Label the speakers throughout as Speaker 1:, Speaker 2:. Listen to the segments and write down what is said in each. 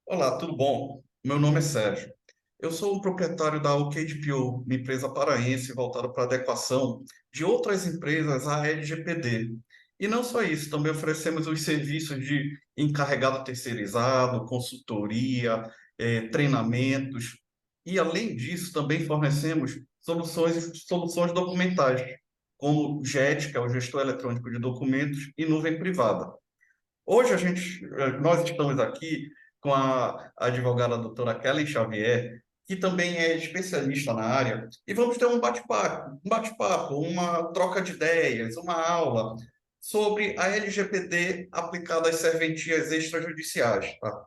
Speaker 1: Olá, tudo bom? Meu nome é Sérgio. Eu sou o proprietário da OKDPO, uma empresa paraense voltada para a adequação de outras empresas à LGPD. E não só isso, também oferecemos os serviços de encarregado terceirizado, consultoria, treinamentos. E, além disso, também fornecemos soluções documentais, como JET, que é o Gestor Eletrônico de Documentos, e nuvem privada. Hoje nós estamos aqui com a advogada doutora Kellen Xavier, que também é especialista na área, e vamos ter um bate-papo, uma troca de ideias, uma aula sobre a LGPD aplicada às serventias extrajudiciais, tá?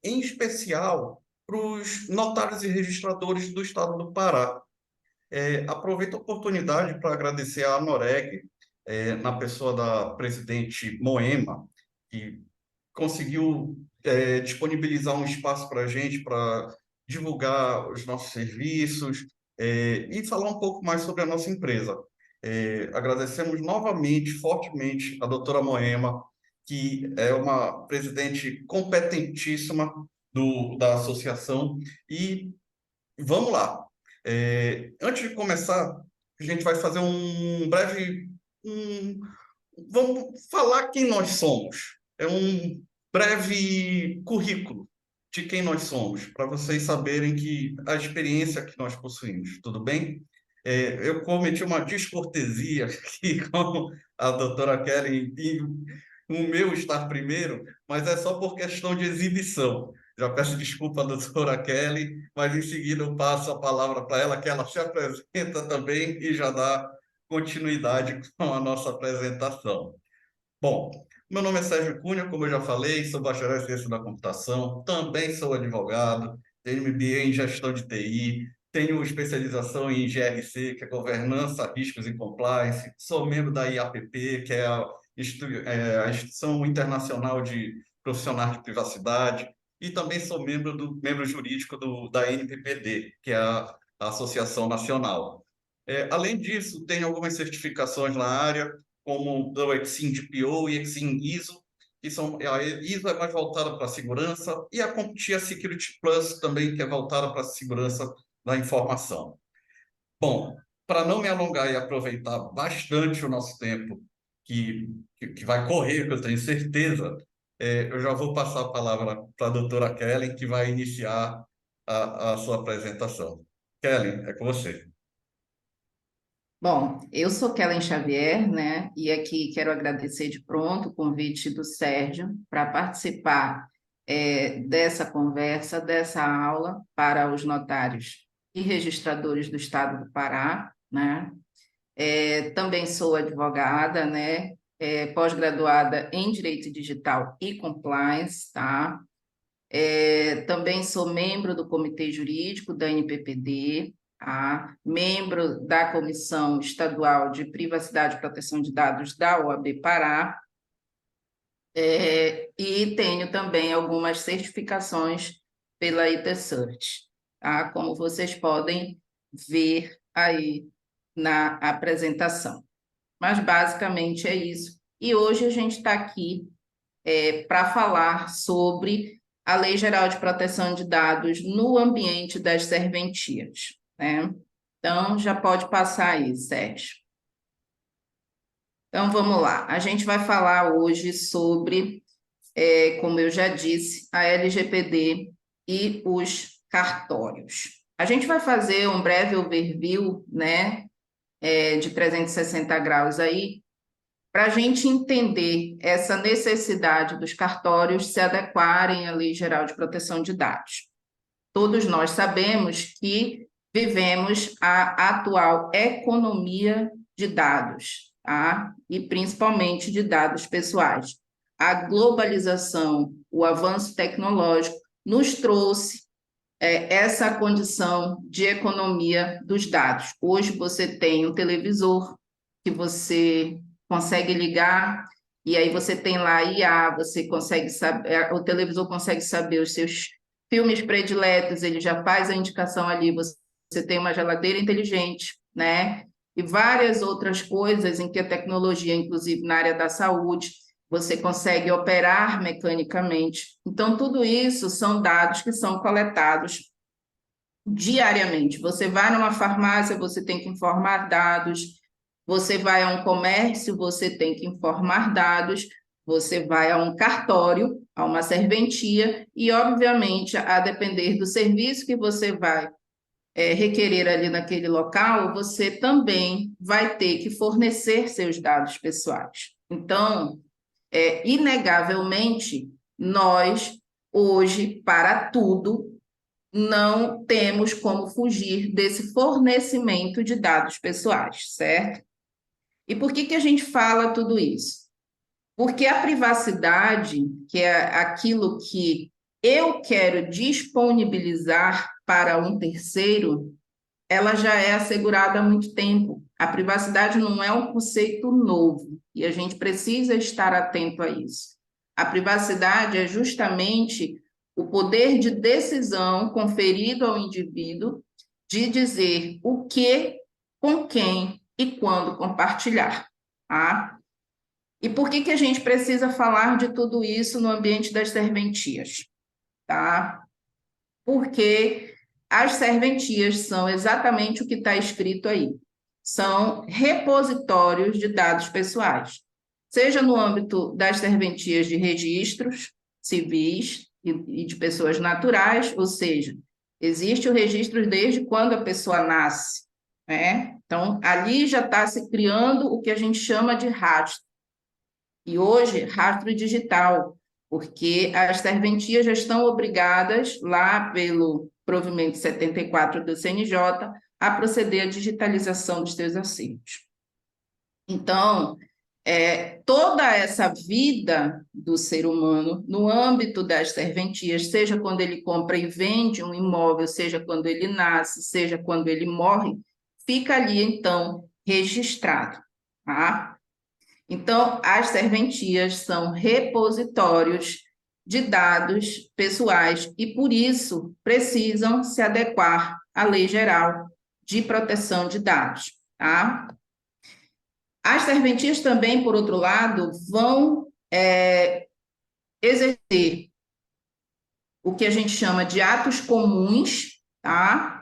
Speaker 1: Em especial para os notários e registradores do estado do Pará. Aproveito a oportunidade para agradecer à Anoreg, na pessoa da presidente Moema, que conseguiu disponibilizar um espaço para a gente para divulgar os nossos serviços e falar um pouco mais sobre a nossa empresa. Agradecemos novamente, fortemente, a doutora Moema, que é uma presidente competentíssima da associação, e vamos lá. Antes de começar, a gente vai fazer um breve. um- Vamos falar quem nós somos. É um breve currículo de quem nós somos, para vocês saberem que a experiência que nós possuímos. Tudo bem? Eu cometi uma descortesia aqui com a doutora Kelly em o meu estar primeiro, mas é só por questão de exibição. Já peço desculpa à doutora Kelly, mas em seguida eu passo a palavra para ela, que ela se apresenta também e já dá continuidade com a nossa apresentação. Bom, meu nome é Sérgio Cunha, como eu já falei, sou bacharel em ciência da computação, também sou advogado, tenho MBA em gestão de TI, tenho especialização em GRC, que é governança, riscos e compliance, sou membro da IAPP, que é a Instituição Internacional de Profissionais de Privacidade, e também sou membro jurídico da NPPD, que é a Associação Nacional. Além disso, tenho algumas certificações na área, como o Exim DPO e Exim ISO, a ISO é mais voltada para a segurança, e a CompTIA Security Plus também, que é voltada para a segurança da informação. Bom, para não me alongar e aproveitar bastante o nosso tempo, que vai correr, que eu tenho certeza, eu já vou passar a palavra para a doutora Kellen, que vai iniciar a sua apresentação. Kellen, é com você.
Speaker 2: Bom, eu sou Kellen Xavier, né? E aqui quero agradecer de pronto o convite do Sérgio para participar dessa conversa, dessa aula para os notários e registradores do Estado do Pará, né? Também sou advogada, né? Pós-graduada em Direito Digital e Compliance, tá? Também sou membro do Comitê Jurídico da NPPD, tá? Membro da Comissão Estadual de Privacidade e Proteção de Dados da OAB Pará, e tenho também algumas certificações pela IT-Cert, tá? Como vocês podem ver aí na apresentação. Mas basicamente é isso. E hoje a gente está aqui para falar sobre a Lei Geral de Proteção de Dados no ambiente das serventias, né? Então, já pode passar aí, Sérgio. Então, vamos lá. A gente vai falar hoje sobre, como eu já disse, a LGPD e os cartórios. A gente vai fazer um breve overview, né, de 360 graus aí, para a gente entender essa necessidade dos cartórios se adequarem à Lei Geral de Proteção de Dados. Todos nós sabemos que vivemos a atual economia de dados, tá? E principalmente de dados pessoais. A globalização, o avanço tecnológico nos trouxe essa condição de economia dos dados. Hoje você tem um televisor que você consegue ligar, e aí você tem lá IA, você consegue saber, o televisor consegue saber os seus filmes prediletos, ele já faz a indicação ali, você tem uma geladeira inteligente, né? E várias outras coisas em que a tecnologia, inclusive na área da saúde, você consegue operar mecanicamente. Então, tudo isso são dados que são coletados diariamente. Você vai numa farmácia, você tem que informar dados. Você vai a um comércio, você tem que informar dados. Você vai a um cartório, a uma serventia, e, obviamente, a depender do serviço que você vai requerer ali naquele local, você também vai ter que fornecer seus dados pessoais. Então, inegavelmente, nós, hoje, para tudo, não temos como fugir desse fornecimento de dados pessoais, certo? E por que a gente fala tudo isso? Porque a privacidade, que é aquilo que eu quero disponibilizar para um terceiro, ela já é assegurada há muito tempo. A privacidade não é um conceito novo e a gente precisa estar atento a isso. A privacidade é justamente o poder de decisão conferido ao indivíduo de dizer o que, com quem e quando compartilhar. Tá? E por que a gente precisa falar de tudo isso no ambiente das serventias? Tá? Porque as serventias são exatamente o que está escrito aí. São repositórios de dados pessoais, seja no âmbito das serventias de registros civis e de pessoas naturais, ou seja, existe o registro desde quando a pessoa nasce, né? Então, ali já está se criando o que a gente chama de rastro. E hoje, rastro digital, porque as serventias já estão obrigadas, lá pelo provimento 74 do CNJ, a proceder à digitalização dos seus acervos. Então, toda essa vida do ser humano, no âmbito das serventias, seja quando ele compra e vende um imóvel, seja quando ele nasce, seja quando ele morre, fica ali, então, registrado, tá? Então, as serventias são repositórios de dados pessoais e, por isso, precisam se adequar à Lei Geral de Proteção de Dados. Tá? As serventias também, por outro lado, vão exercer o que a gente chama de atos comuns, tá?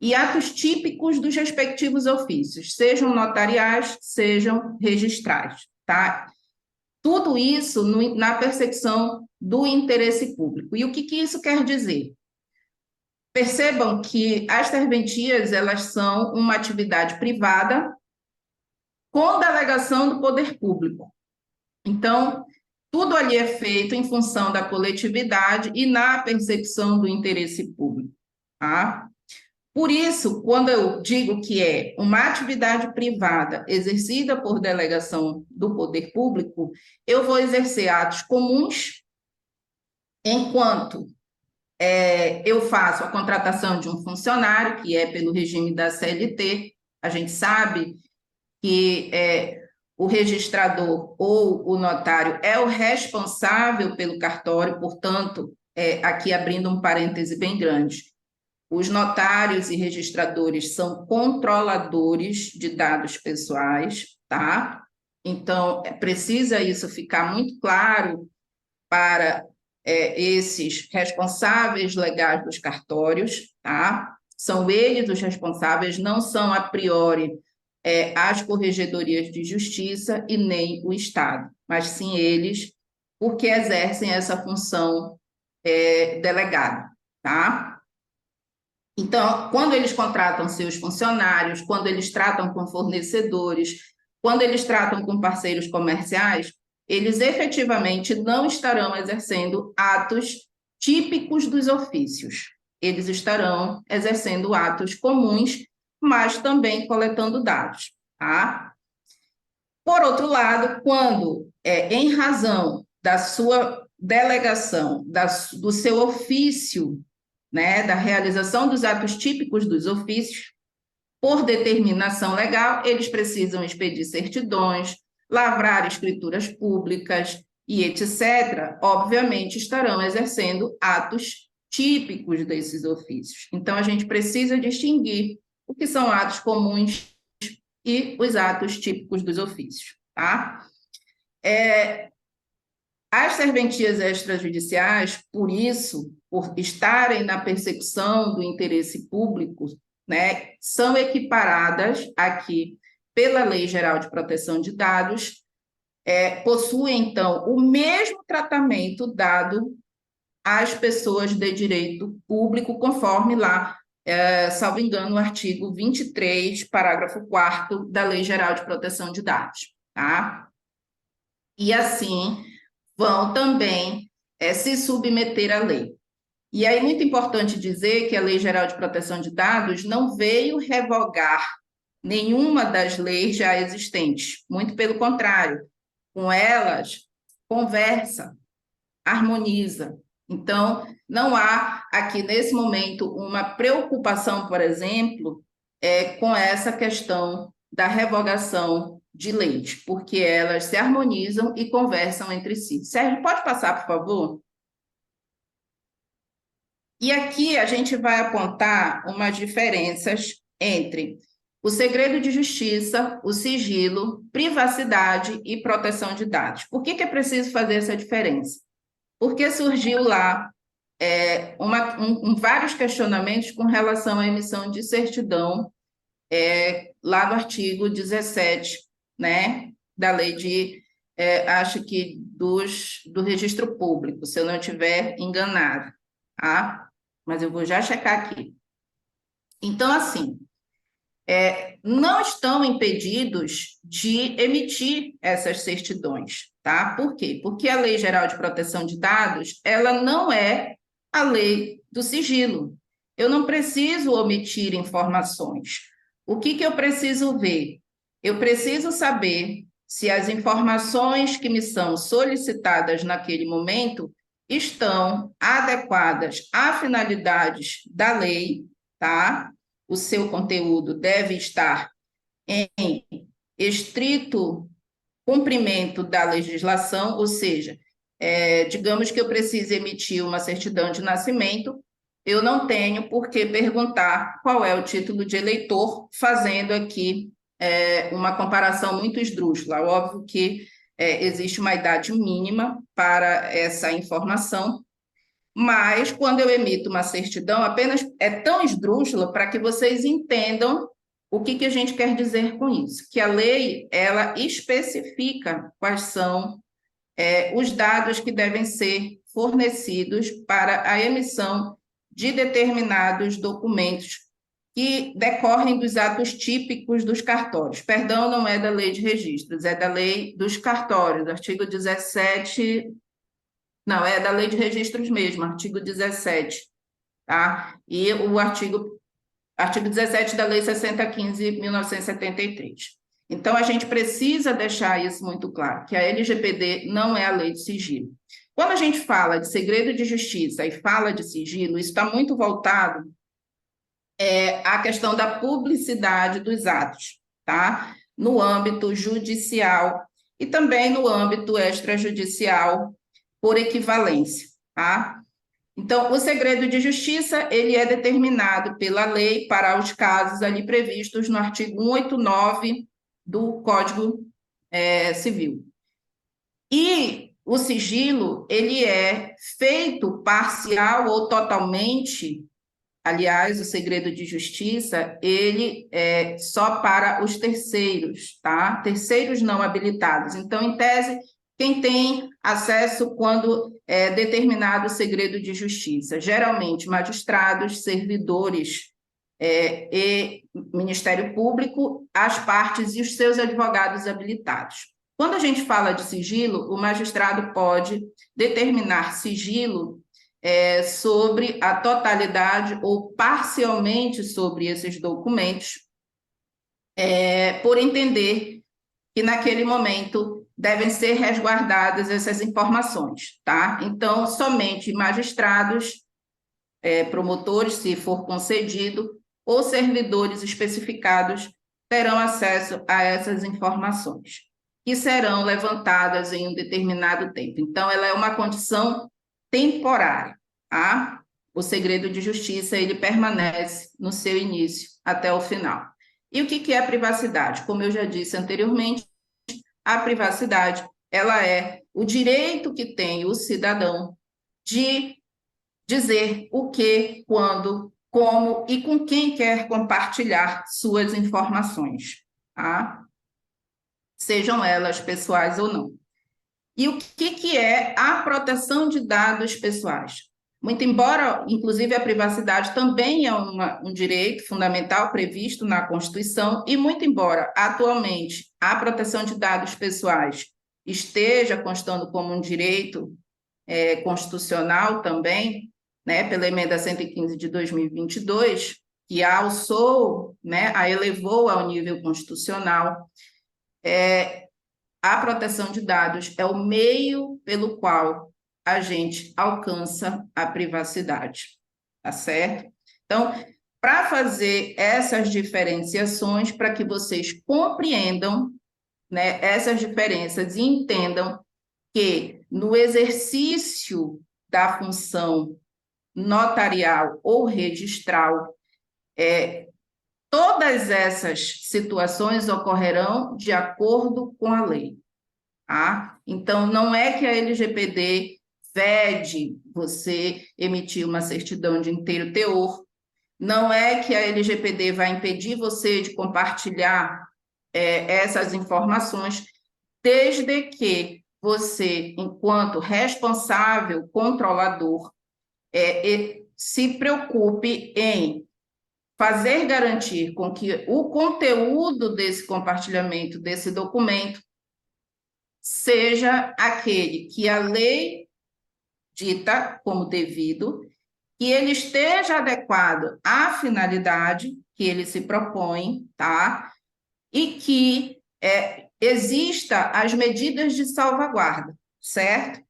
Speaker 2: E atos típicos dos respectivos ofícios, sejam notariais, sejam registrais, tá? Tudo isso na percepção do interesse público. E o que isso quer dizer? Percebam que as serventias, elas são uma atividade privada com delegação do poder público. Então, tudo ali é feito em função da coletividade e na percepção do interesse público, tá? Por isso, quando eu digo que é uma atividade privada exercida por delegação do poder público, eu vou exercer atos comuns, enquanto eu faço a contratação de um funcionário, que é pelo regime da CLT. A gente sabe que o registrador ou o notário é o responsável pelo cartório, portanto, aqui abrindo um parêntese bem grande, os notários e registradores são controladores de dados pessoais, tá? Então, precisa isso ficar muito claro para esses responsáveis legais dos cartórios, tá? São eles os responsáveis, não são a priori as corregedorias de justiça e nem o Estado, mas sim eles, porque exercem essa função delegada, tá? Então, quando eles contratam seus funcionários, quando eles tratam com fornecedores, quando eles tratam com parceiros comerciais, eles efetivamente não estarão exercendo atos típicos dos ofícios. Eles estarão exercendo atos comuns, mas também coletando dados, tá? Por outro lado, quando, em razão da sua delegação, do seu ofício, né, da realização dos atos típicos dos ofícios, por determinação legal, eles precisam expedir certidões, lavrar escrituras públicas e etc., obviamente estarão exercendo atos típicos desses ofícios. Então, a gente precisa distinguir o que são atos comuns e os atos típicos dos ofícios, tá? As serventias extrajudiciais, por isso, por estarem na persecução do interesse público, né, são equiparadas aqui pela Lei Geral de Proteção de Dados, possuem, então, o mesmo tratamento dado às pessoas de direito público, conforme lá, salvo engano, o artigo 23, parágrafo 4º da Lei Geral de Proteção de Dados, tá? E assim vão também se submeter à lei. E aí, muito importante dizer que a Lei Geral de Proteção de Dados não veio revogar nenhuma das leis já existentes, muito pelo contrário, com elas conversa, harmoniza. Então, não há aqui nesse momento uma preocupação, por exemplo, com essa questão da revogação de leis, porque elas se harmonizam e conversam entre si. Sérgio, pode passar, por favor? E aqui a gente vai apontar umas diferenças entre o segredo de justiça, o sigilo, privacidade e proteção de dados. Por que é preciso fazer essa diferença? Porque surgiu lá vários questionamentos com relação à emissão de certidão, lá no artigo 17, né, da lei de, acho que do registro público, se eu não estiver enganado, tá? Mas eu vou já checar aqui. Então, assim, não estão impedidos de emitir essas certidões, tá? Por quê? Porque a Lei Geral de Proteção de Dados, ela não é a lei do sigilo. Eu não preciso omitir informações. O que eu preciso ver? Eu preciso saber se as informações que me são solicitadas naquele momento estão adequadas à finalidades da lei, tá? O seu conteúdo deve estar em estrito cumprimento da legislação, ou seja, digamos que eu precise emitir uma certidão de nascimento, eu não tenho por que perguntar qual é o título de eleitor, fazendo aqui uma comparação muito esdrúxula. Óbvio que existe uma idade mínima para essa informação, mas quando eu emito uma certidão, apenas é tão esdrúxula para que vocês entendam o que a gente quer dizer com isso, que a lei, ela especifica quais são os dados que devem ser fornecidos para a emissão de determinados documentos que decorrem dos atos típicos dos cartórios. Perdão, não é da lei de registros, é da lei dos cartórios, artigo 17, não, é da lei de registros mesmo, artigo 17, tá? E o artigo 17 da Lei 6015/1973. Então, a gente precisa deixar isso muito claro, que a LGPD não é a lei de sigilo. Quando a gente fala de segredo de justiça e fala de sigilo, isso está muito voltado à questão da publicidade dos atos, tá? No âmbito judicial e também no âmbito extrajudicial, por equivalência, tá? Então, o segredo de justiça, ele é determinado pela lei para os casos ali previstos no artigo 189 do Código Civil. E o sigilo, ele é feito parcial ou totalmente, aliás, o segredo de justiça, ele é só para os terceiros, tá? Terceiros não habilitados. Então, em tese, quem tem acesso quando é determinado o segredo de justiça? Geralmente, magistrados, servidores e Ministério Público, as partes e os seus advogados habilitados. Quando a gente fala de sigilo, o magistrado pode determinar sigilo sobre a totalidade ou parcialmente sobre esses documentos, por entender que naquele momento devem ser resguardadas essas informações, tá? Então, somente magistrados, promotores, se for concedido, ou servidores especificados terão acesso a essas informações, que serão levantadas em um determinado tempo. Então, ela é uma condição temporária, tá? O segredo de justiça, ele permanece no seu início até o final. E o que é a privacidade? Como eu já disse anteriormente, a privacidade, ela é o direito que tem o cidadão de dizer o que, quando, como e com quem quer compartilhar suas informações, tá? Sejam elas pessoais ou não. E o que é a proteção de dados pessoais? Muito embora, inclusive, a privacidade também é um direito fundamental previsto na Constituição, e muito embora, atualmente, a proteção de dados pessoais esteja constando como um direito constitucional também, né, pela emenda 115 de 2022, que a alçou, né, a elevou ao nível constitucional, a proteção de dados é o meio pelo qual a gente alcança a privacidade, tá certo? Então, para fazer essas diferenciações, para que vocês compreendam, né, essas diferenças e entendam que no exercício da função notarial ou registral, todas essas situações ocorrerão de acordo com a lei. Tá? Então, não é que a LGPD vede você emitir uma certidão de inteiro teor, não é que a LGPD vai impedir você de compartilhar essas informações, desde que você, enquanto responsável, controlador, se preocupe em fazer garantir com que o conteúdo desse compartilhamento, desse documento, seja aquele que a lei dita como devido, que ele esteja adequado à finalidade que ele se propõe, tá? E que exista as medidas de salvaguarda, certo?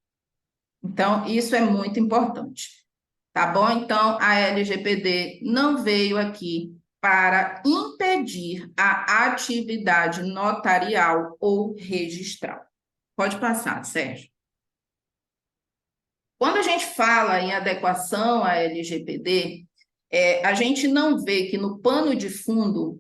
Speaker 2: Então, isso é muito importante, tá bom? Então, a LGPD não veio aqui para impedir a atividade notarial ou registral. Pode passar, Sérgio. Quando a gente fala em adequação à LGPD, a gente não vê que no pano de fundo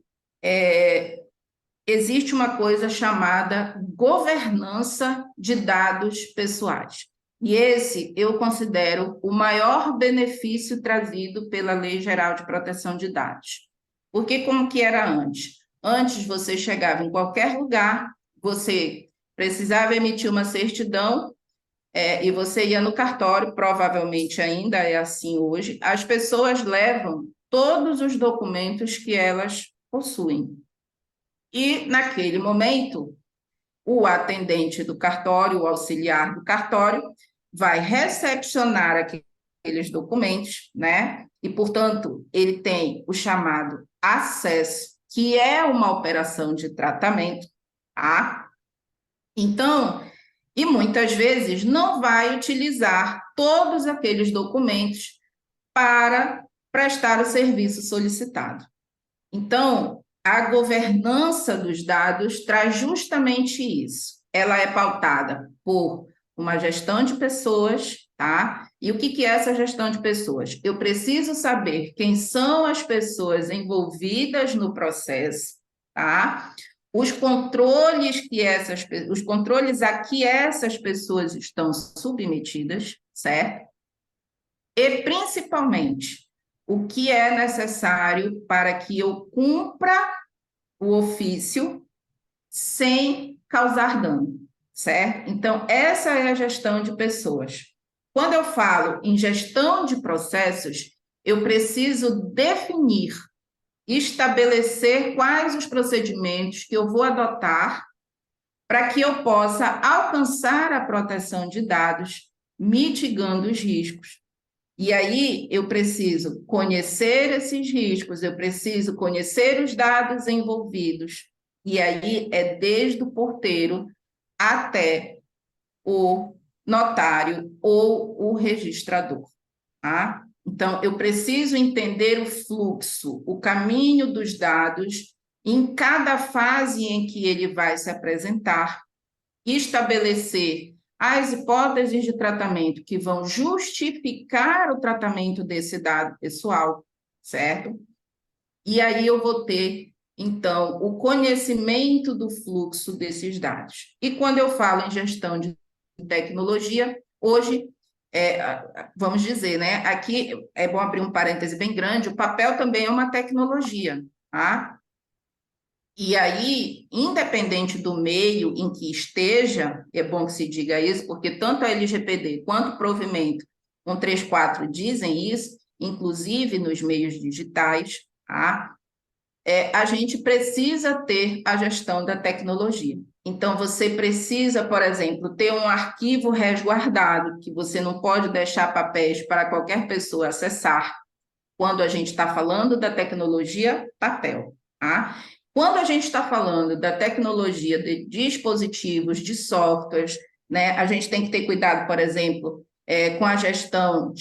Speaker 2: existe uma coisa chamada governança de dados pessoais. E esse eu considero o maior benefício trazido pela Lei Geral de Proteção de Dados. Porque como que era antes? Antes você chegava em qualquer lugar, você precisava emitir uma certidão, e você ia no cartório, provavelmente ainda é assim hoje, as pessoas levam todos os documentos que elas possuem. E, naquele momento, o atendente do cartório, o auxiliar do cartório, vai recepcionar aqueles documentos, né? E, portanto, ele tem o chamado acesso, que é uma operação de tratamento, tá? Então, e muitas vezes não vai utilizar todos aqueles documentos para prestar o serviço solicitado. Então, a governança dos dados traz justamente isso. Ela é pautada por uma gestão de pessoas, tá? E o que é essa gestão de pessoas? Eu preciso saber quem são as pessoas envolvidas no processo, tá? Os controles a que essas pessoas estão submetidas, certo? E, principalmente, o que é necessário para que eu cumpra o ofício sem causar dano, certo? Então, essa é a gestão de pessoas. Quando eu falo em gestão de processos, eu preciso definir, estabelecer quais os procedimentos que eu vou adotar para que eu possa alcançar a proteção de dados, mitigando os riscos. E aí eu preciso conhecer esses riscos, eu preciso conhecer os dados envolvidos. E aí é desde o porteiro até o notário ou o registrador, tá? Então, eu preciso entender o fluxo, o caminho dos dados em cada fase em que ele vai se apresentar, estabelecer as hipóteses de tratamento que vão justificar o tratamento desse dado pessoal, certo? E aí eu vou ter, então, o conhecimento do fluxo desses dados. E quando eu falo em gestão de tecnologia, hoje, vamos dizer, né? Aqui é bom abrir um parêntese bem grande, o papel também é uma tecnologia, tá? E aí, independente do meio em que esteja, é bom que se diga isso, porque tanto a LGPD quanto o provimento 134 dizem isso, inclusive nos meios digitais, tá? A gente precisa ter a gestão da tecnologia. Então, você precisa, por exemplo, ter um arquivo resguardado, que você não pode deixar papéis para qualquer pessoa acessar, quando a gente está falando da tecnologia papel, tá? Quando a gente está falando da tecnologia de dispositivos, de softwares, né, a gente tem que ter cuidado, por exemplo, com a gestão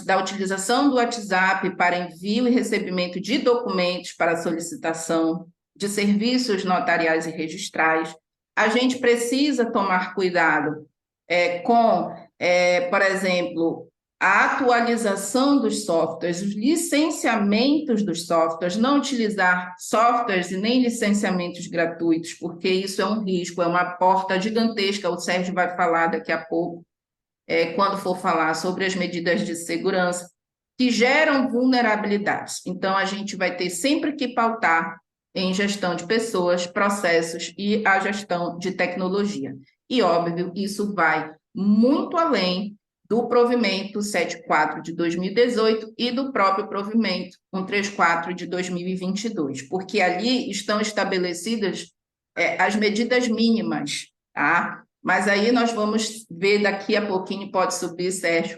Speaker 2: da utilização do WhatsApp para envio e recebimento de documentos para solicitação de serviços notariais e registrais. A gente precisa tomar cuidado com, por exemplo, a atualização dos softwares, os licenciamentos dos softwares, não utilizar softwares e nem licenciamentos gratuitos, porque isso é um risco, é uma porta gigantesca. O Sérgio vai falar daqui a pouco, quando for falar sobre as medidas de segurança, que geram vulnerabilidades. Então, a gente vai ter sempre que pautar em gestão de pessoas, processos e a gestão de tecnologia. E, óbvio, isso vai muito além do provimento 74 de 2018 e do próprio provimento 134 de 2022, porque ali estão estabelecidas as medidas mínimas, tá? Mas aí nós vamos ver daqui a pouquinho, pode subir, Sérgio,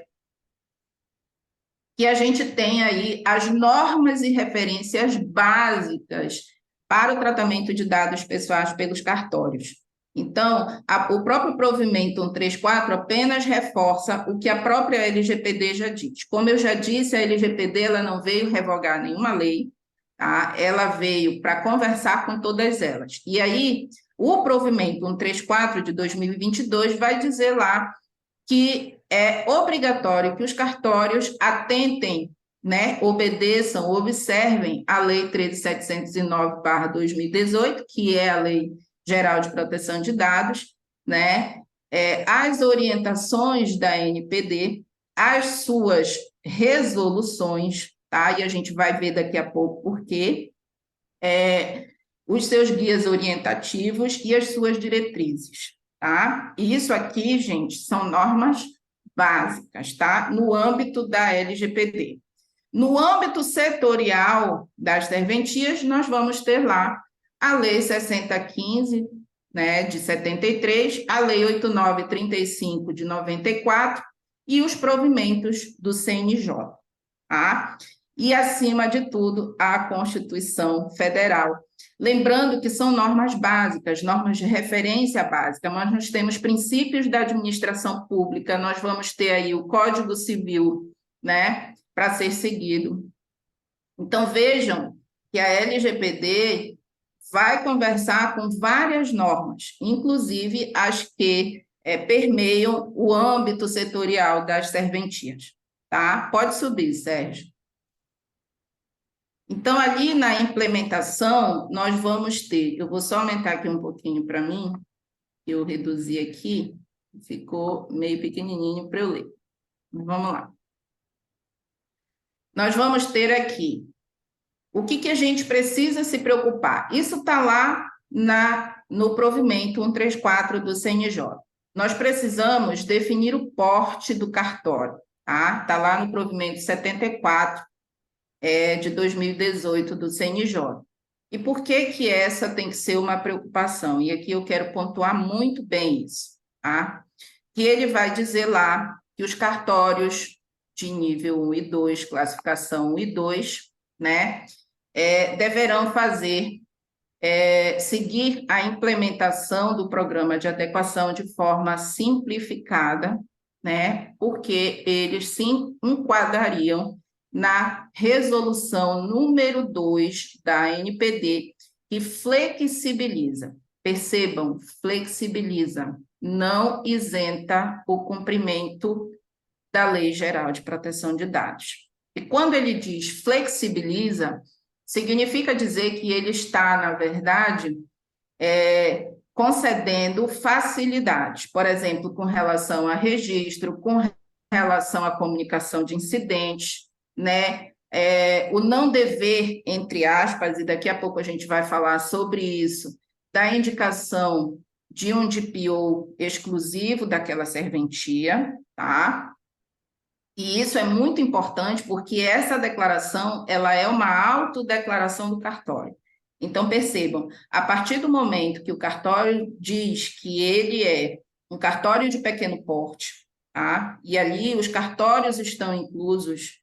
Speaker 2: que a gente tem aí as normas e referências básicas para o tratamento de dados pessoais pelos cartórios. Então, o próprio provimento 134 apenas reforça o que a própria LGPD já diz. Como eu já disse, a LGPD ela não veio revogar nenhuma lei, tá? Ela veio para conversar com todas elas. E aí, o provimento 134 de 2022 vai dizer lá que é obrigatório que os cartórios atentem, né, obedeçam, observem a Lei 13.709/2018, que é a Lei Geral de Proteção de Dados, né, as orientações da NPD, as suas resoluções, tá? E a gente vai ver daqui a pouco por quê, os seus guias orientativos e as suas diretrizes, tá? E isso aqui, gente, são normas básicas, tá? No âmbito da LGPD. No âmbito setorial das serventias, nós vamos ter lá a Lei 6015, né, de 73, a Lei 8935 de 94 e os provimentos do CNJ, tá? E, acima de tudo, a Constituição Federal. Lembrando que são normas básicas, normas de referência básica, mas nós temos princípios da administração pública, nós vamos ter aí o Código Civil, né, para ser seguido. Então, vejam que a LGPD vai conversar com várias normas, inclusive as que permeiam o âmbito setorial das serventias, tá? Pode subir, Sérgio. Então, ali na implementação, nós vamos ter, eu vou só aumentar aqui um pouquinho para mim, eu reduzi aqui, ficou meio pequenininho para eu ler. Mas vamos lá. Nós vamos ter aqui o que a gente precisa se preocupar. Isso está lá no provimento 134 do CNJ. Nós precisamos definir o porte do cartório, tá? Está lá no provimento 74, de 2018 do CNJ. E por que essa tem que ser uma preocupação? E aqui eu quero pontuar muito bem isso, tá? Que ele vai dizer lá que os cartórios de nível 1 e 2, classificação 1 e 2, né, deverão seguir a implementação do programa de adequação de forma simplificada, né, porque eles se enquadrariam na resolução número 2 da NPD, que flexibiliza, percebam, flexibiliza, não isenta o cumprimento da Lei Geral de Proteção de Dados. E quando ele diz flexibiliza, significa dizer que ele está, na verdade, concedendo facilidades, por exemplo, com relação a registro, com relação à comunicação de incidentes, né? O não dever, entre aspas, e daqui a pouco a gente vai falar sobre isso, da indicação de um DPO exclusivo daquela serventia, tá? E isso é muito importante porque essa declaração, ela é uma autodeclaração do cartório. Então, percebam, a partir do momento que o cartório diz que ele é um cartório de pequeno porte, tá? E ali os cartórios estão inclusos,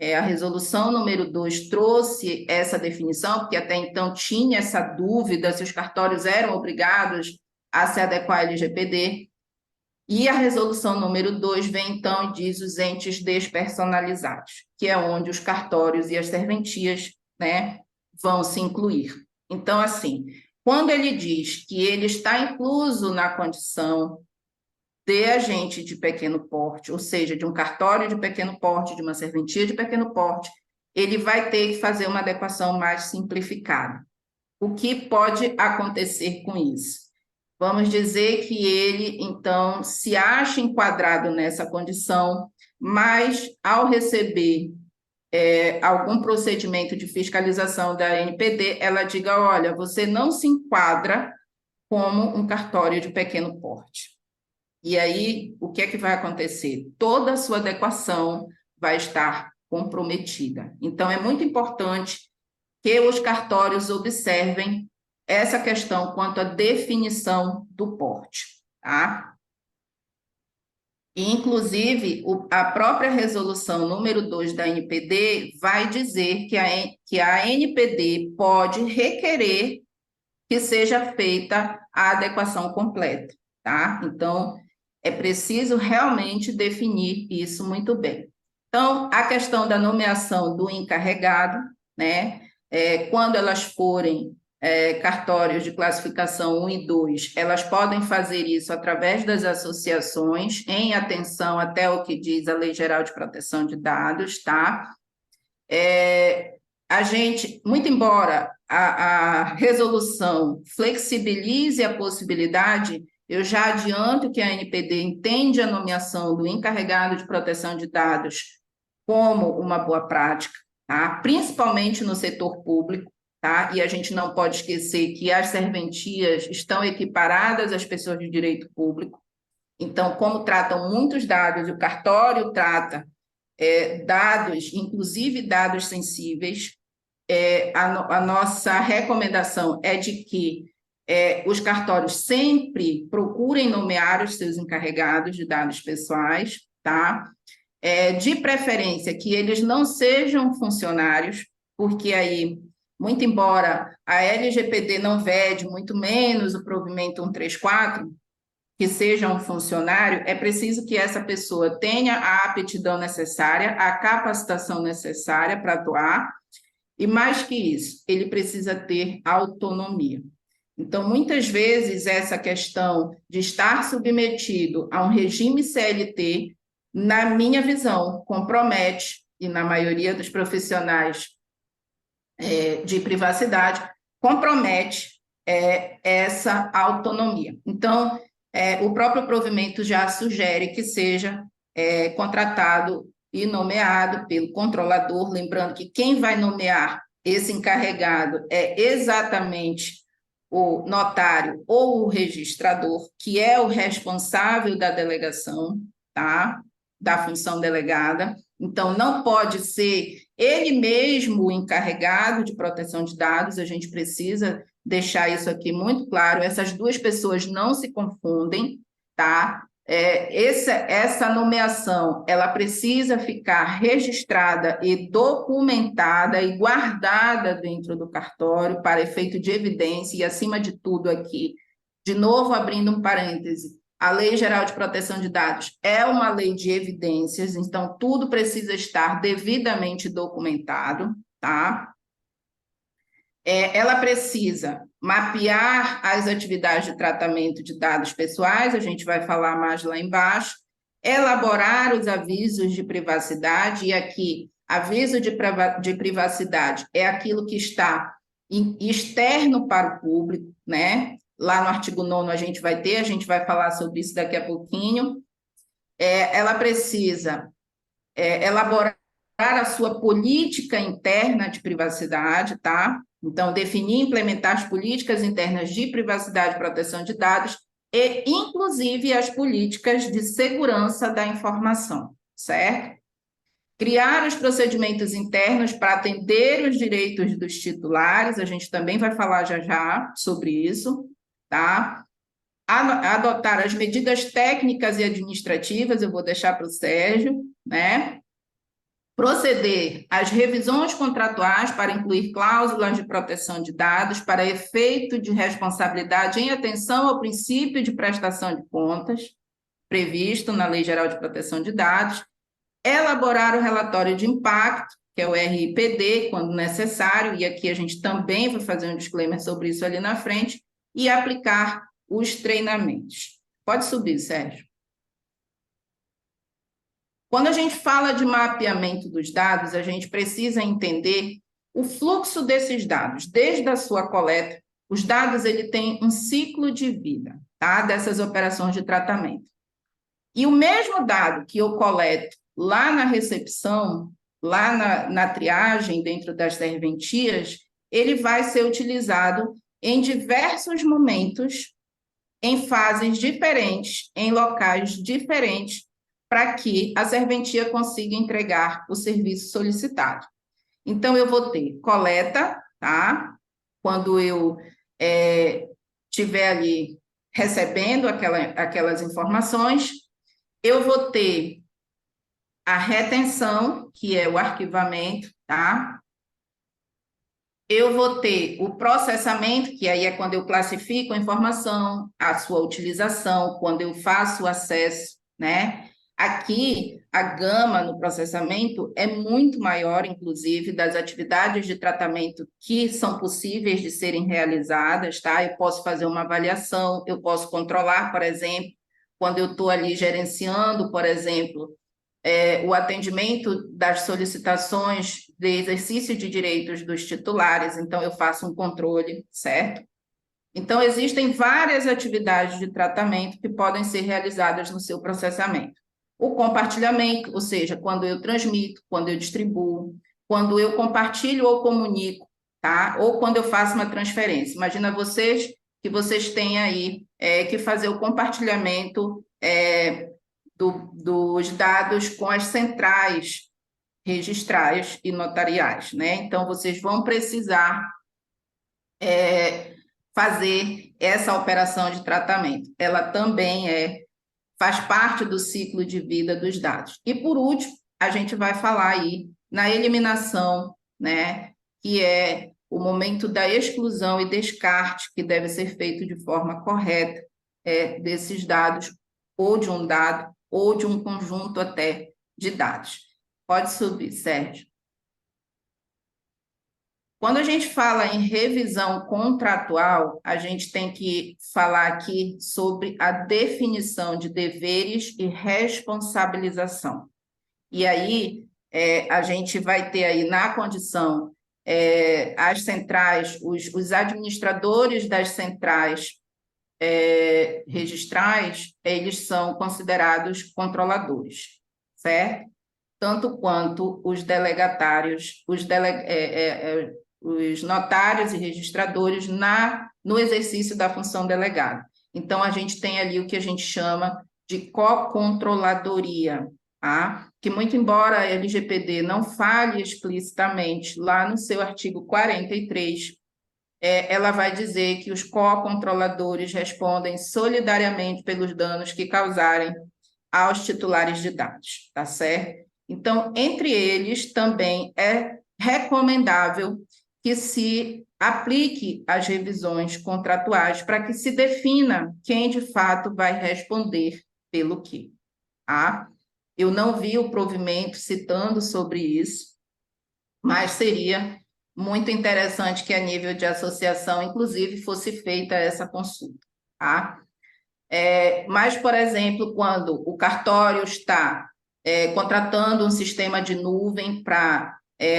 Speaker 2: a resolução número 2 trouxe essa definição, porque até então tinha essa dúvida se os cartórios eram obrigados a se adequar à LGPD. E a resolução número 2 vem, então, e diz os entes despersonalizados, que é onde os cartórios e as serventias, né, vão se incluir. Então, assim, quando ele diz que ele está incluso na condição de agente de pequeno porte, ou seja, de um cartório de pequeno porte, de uma serventia de pequeno porte, ele vai ter que fazer uma adequação mais simplificada. O que pode acontecer com isso? Vamos dizer que ele, então, se acha enquadrado nessa condição, mas, ao receber algum procedimento de fiscalização da ANPD, ela diga, olha, você não se enquadra como um cartório de pequeno porte. E aí, o que é que vai acontecer? Toda a sua adequação vai estar comprometida. Então, é muito importante que os cartórios observem essa questão quanto à definição do porte, tá? E, inclusive, a própria resolução número 2 da NPD vai dizer que a NPD pode requerer que seja feita a adequação completa, tá? Então, é preciso realmente definir isso muito bem. Então, a questão da nomeação do encarregado, né? Quando elas forem cartórios de classificação 1 e 2, elas podem fazer isso através das associações, em atenção até o que diz a Lei Geral de Proteção de Dados, tá? A gente, muito embora a resolução flexibilize a possibilidade, eu já adianto que a NPD entende a nomeação do encarregado de proteção de dados como uma boa prática, tá? Principalmente no setor público, tá? E a gente não pode esquecer que as serventias estão equiparadas às pessoas de direito público. Então, como tratam muitos dados, e o cartório trata dados, inclusive dados sensíveis, a nossa recomendação é de que os cartórios sempre procurem nomear os seus encarregados de dados pessoais, tá? De preferência que eles não sejam funcionários, porque aí, muito embora a LGPD não vede, muito menos o provimento 134, que seja um funcionário, é preciso que essa pessoa tenha a aptidão necessária, a capacitação necessária para atuar, e mais que isso, ele precisa ter autonomia. Então, muitas vezes, essa questão de estar submetido a um regime CLT, na minha visão, compromete, e na maioria dos profissionais de privacidade, compromete essa autonomia. Então, o próprio provimento já sugere que seja contratado e nomeado pelo controlador, lembrando que quem vai nomear esse encarregado é exatamente o notário ou o registrador, que é o responsável da delegação, tá? Da função delegada. Então, não pode ser ele mesmo o encarregado de proteção de dados, a gente precisa deixar isso aqui muito claro, essas duas pessoas não se confundem, tá? Essa nomeação, ela precisa ficar registrada e documentada e guardada dentro do cartório para efeito de evidência e, acima de tudo aqui, de novo abrindo um parêntese, a Lei Geral de Proteção de Dados é uma lei de evidências, então tudo precisa estar devidamente documentado, tá? Ela precisa mapear as atividades de tratamento de dados pessoais, a gente vai falar mais lá embaixo, elaborar os avisos de privacidade, e aqui, aviso de privacidade é aquilo que está externo para o público, né? lá no artigo 9º a gente vai falar sobre isso daqui a pouquinho. Ela precisa elaborar a sua política interna de privacidade, tá? Então, definir e implementar as políticas internas de privacidade e proteção de dados e, inclusive, as políticas de segurança da informação, certo? Criar os procedimentos internos para atender os direitos dos titulares, a gente também vai falar já já sobre isso, tá? Adotar as medidas técnicas e administrativas, eu vou deixar para o Sérgio, né? Proceder às revisões contratuais para incluir cláusulas de proteção de dados para efeito de responsabilidade em atenção ao princípio de prestação de contas, previsto na Lei Geral de Proteção de Dados, elaborar o relatório de impacto, que é o RIPD, quando necessário, e aqui a gente também vai fazer um disclaimer sobre isso ali na frente, e aplicar os treinamentos. Pode subir, Sérgio. Quando a gente fala de mapeamento dos dados, a gente precisa entender o fluxo desses dados, desde a sua coleta. Os dados ele tem um ciclo de vida, tá? Dessas operações de tratamento. E o mesmo dado que eu coleto lá na recepção, lá na triagem, dentro das serventias, ele vai ser utilizado em diversos momentos, em fases diferentes, em locais diferentes, para que a serventia consiga entregar o serviço solicitado. Então, eu vou ter coleta, tá? Quando eu estiver ali recebendo aquelas informações, eu vou ter a retenção, que é o arquivamento, tá? Eu vou ter o processamento, que aí é quando eu classifico a informação, a sua utilização, quando eu faço o acesso, né? Aqui, a gama no processamento é muito maior, inclusive, das atividades de tratamento que são possíveis de serem realizadas, tá? Eu posso fazer uma avaliação, eu posso controlar, por exemplo, quando eu estou ali gerenciando, por exemplo, o atendimento das solicitações de exercício de direitos dos titulares, então eu faço um controle, certo? Então, existem várias atividades de tratamento que podem ser realizadas no seu processamento. O compartilhamento, ou seja, quando eu transmito, quando eu distribuo, quando eu compartilho ou comunico, tá? Ou quando eu faço uma transferência. Imagina vocês que vocês têm aí que fazer o compartilhamento dos dados com as centrais registrais e notariais, né? Então, vocês vão precisar fazer essa operação de tratamento. Ela também faz parte do ciclo de vida dos dados. E, por último, a gente vai falar aí na eliminação, né? Que é o momento da exclusão e descarte, que deve ser feito de forma correta desses dados, ou de um dado, ou de um conjunto até de dados. Pode subir, Sérgio. Quando a gente fala em revisão contratual, a gente tem que falar aqui sobre a definição de deveres e responsabilização. E aí, a gente vai ter aí na condição as centrais, os administradores das centrais registrais, eles são considerados controladores, certo? Tanto quanto os delegatários, os notários e registradores no exercício da função delegada. Então, a gente tem ali o que a gente chama de co-controladoria, tá? Que muito embora a LGPD não fale explicitamente lá no seu artigo 43, ela vai dizer que os co-controladores respondem solidariamente pelos danos que causarem aos titulares de dados, tá certo? Então, entre eles, também é recomendável que se aplique as revisões contratuais para que se defina quem, de fato, vai responder pelo quê, tá? Eu não vi o provimento citando sobre isso, mas seria muito interessante que, a nível de associação, inclusive, fosse feita essa consulta, tá? Mas, por exemplo, quando o cartório está contratando um sistema de nuvem para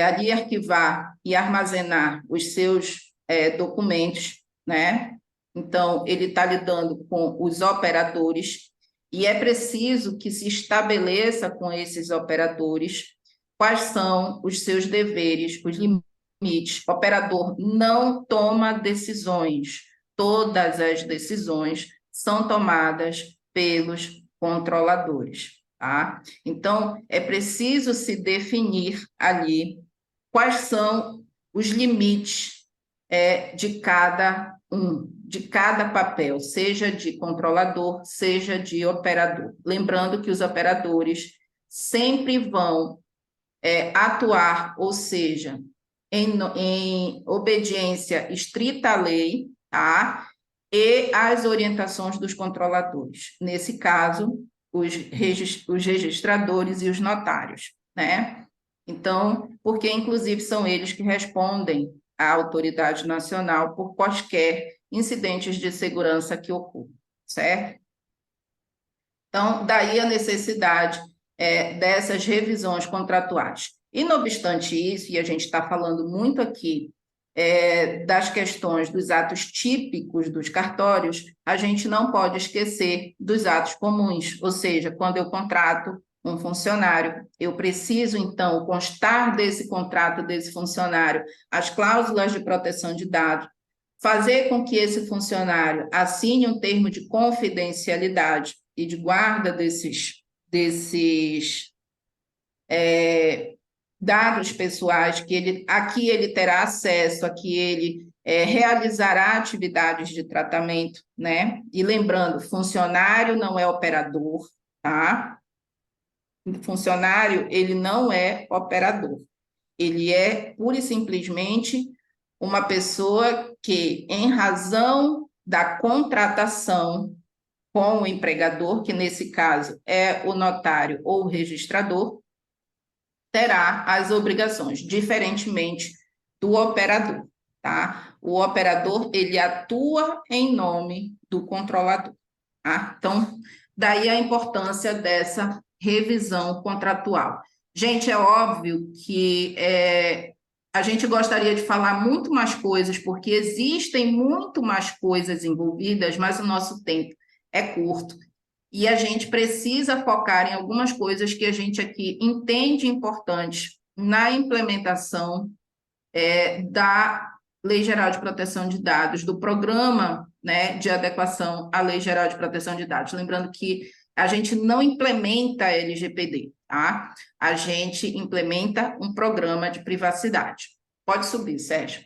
Speaker 2: ali arquivar e armazenar os seus documentos, né? Então, ele está lidando com os operadores e é preciso que se estabeleça com esses operadores quais são os seus deveres, os limites. O operador não toma decisões, todas as decisões são tomadas pelos controladores, tá? Então, é preciso se definir ali quais são os limites de cada papel, seja de controlador, seja de operador. Lembrando que os operadores sempre vão atuar, ou seja, em obediência estrita à lei, tá? E às orientações dos controladores. Nesse caso, os registradores e os notários, né? Então, porque inclusive são eles que respondem à autoridade nacional por quaisquer incidentes de segurança que ocorram, certo? Então, daí a necessidade dessas revisões contratuais. E, não obstante isso, e a gente está falando muito aqui das questões dos atos típicos dos cartórios, a gente não pode esquecer dos atos comuns, ou seja, quando eu contrato um funcionário, eu preciso, então, constar desse contrato desse funcionário as cláusulas de proteção de dados, fazer com que esse funcionário assine um termo de confidencialidade e de guarda desses dados pessoais que aqui ele terá acesso, aqui ele realizará atividades de tratamento, né? E lembrando, funcionário não é operador, tá? Funcionário, ele não é operador. Ele é pura e simplesmente uma pessoa que, em razão da contratação com o empregador, que nesse caso é o notário ou o registrador, terá as obrigações, diferentemente do operador, tá? O operador, ele atua em nome do controlador, tá? Então, daí a importância dessa revisão contratual. Gente, é óbvio que a gente gostaria de falar muito mais coisas, porque existem muito mais coisas envolvidas, mas o nosso tempo é curto. E a gente precisa focar em algumas coisas que a gente aqui entende importantes na implementação da Lei Geral de Proteção de Dados, do programa, né, de adequação à Lei Geral de Proteção de Dados. Lembrando que a gente não implementa a LGPD, tá? A gente implementa um programa de privacidade. Pode subir, Sérgio.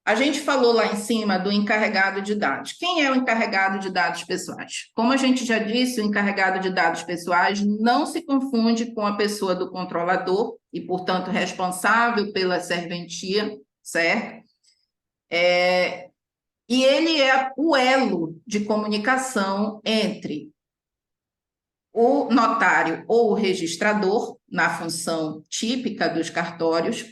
Speaker 2: A gente falou lá em cima do encarregado de dados. Quem é o encarregado de dados pessoais? Como a gente já disse, o encarregado de dados pessoais não se confunde com a pessoa do controlador e, portanto, responsável pela serventia, certo? E ele é o elo de comunicação entre o notário ou o registrador, na função típica dos cartórios,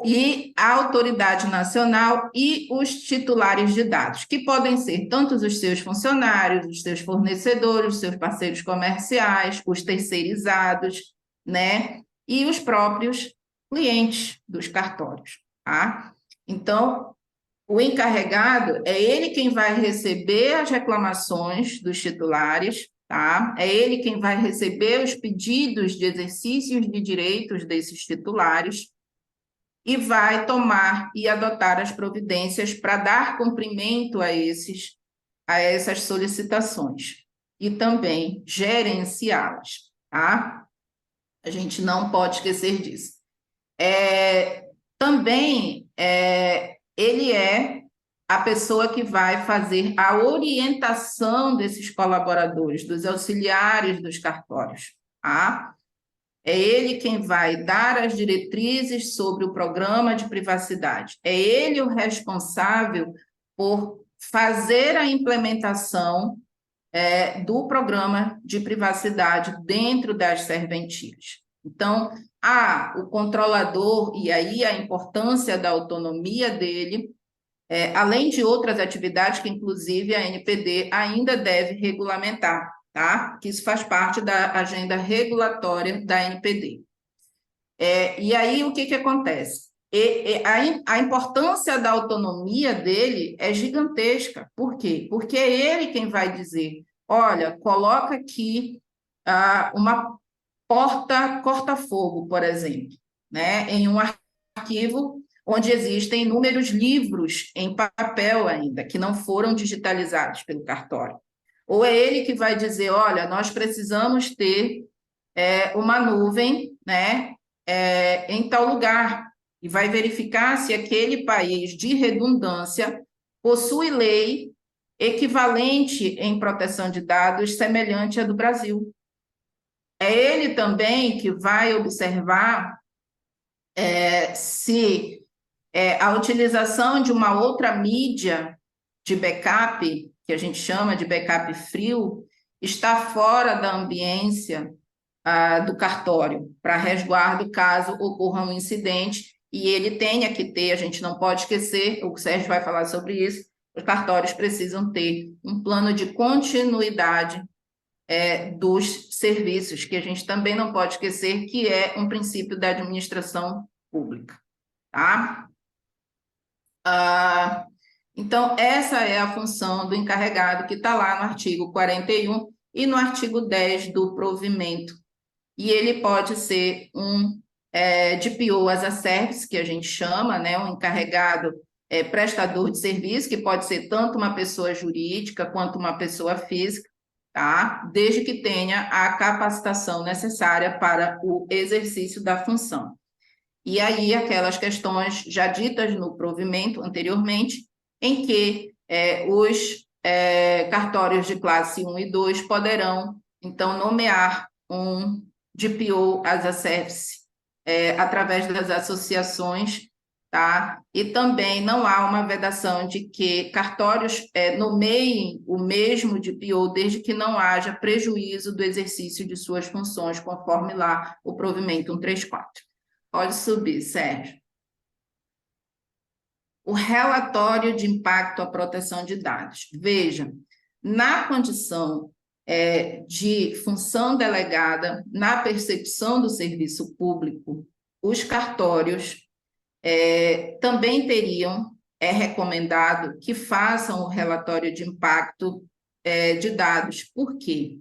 Speaker 2: e a autoridade nacional e os titulares de dados, que podem ser tanto os seus funcionários, os seus fornecedores, os seus parceiros comerciais, os terceirizados, né? E os próprios clientes dos cartórios, tá? Então, o encarregado é ele quem vai receber as reclamações dos titulares, tá? É ele quem vai receber os pedidos de exercícios de direitos desses titulares e vai tomar e adotar as providências para dar cumprimento a essas solicitações e também gerenciá-las, tá? A gente não pode esquecer disso. Também ele é a pessoa que vai fazer a orientação desses colaboradores, dos auxiliares dos cartórios, tá? É ele quem vai dar as diretrizes sobre o programa de privacidade. É ele o responsável por fazer a implementação do programa de privacidade dentro das serventias. Então, o controlador, e aí a importância da autonomia dele, além de outras atividades que, inclusive, a NPD ainda deve regulamentar, tá? Que isso faz parte da agenda regulatória da NPD. E aí, o que acontece? a importância da autonomia dele é gigantesca. Por quê? Porque é ele quem vai dizer, olha, coloca aqui uma porta corta-fogo, por exemplo, né, em um arquivo onde existem inúmeros livros em papel ainda, que não foram digitalizados pelo cartório. Ou é ele que vai dizer, olha, nós precisamos ter uma nuvem, né, em tal lugar, e vai verificar se aquele país de redundância possui lei equivalente em proteção de dados semelhante à do Brasil. É ele também que vai observar se a utilização de uma outra mídia de backup, que a gente chama de backup frio, está fora da ambiência do cartório, para resguardo caso ocorra um incidente, e ele tenha que ter, a gente não pode esquecer, o Sérgio vai falar sobre isso, os cartórios precisam ter um plano de continuidade dos serviços, que a gente também não pode esquecer que é um princípio da administração pública, tá? Então, essa é a função do encarregado que está lá no artigo 41 e no artigo 10 do provimento. E ele pode ser um DPO as a service, que a gente chama, né, um encarregado prestador de serviço, que pode ser tanto uma pessoa jurídica quanto uma pessoa física, tá? Desde que tenha a capacitação necessária para o exercício da função. E aí, aquelas questões já ditas no provimento anteriormente, em que os cartórios de classe 1 e 2 poderão, então, nomear um DPO as a service através das associações, tá? E também não há uma vedação de que cartórios nomeiem o mesmo DPO desde que não haja prejuízo do exercício de suas funções, conforme lá o provimento 134. Pode subir, Sérgio. O relatório de impacto à proteção de dados. Veja, na condição de função delegada, na percepção do serviço público, os cartórios também teriam, recomendado que façam o relatório de impacto de dados. Por quê?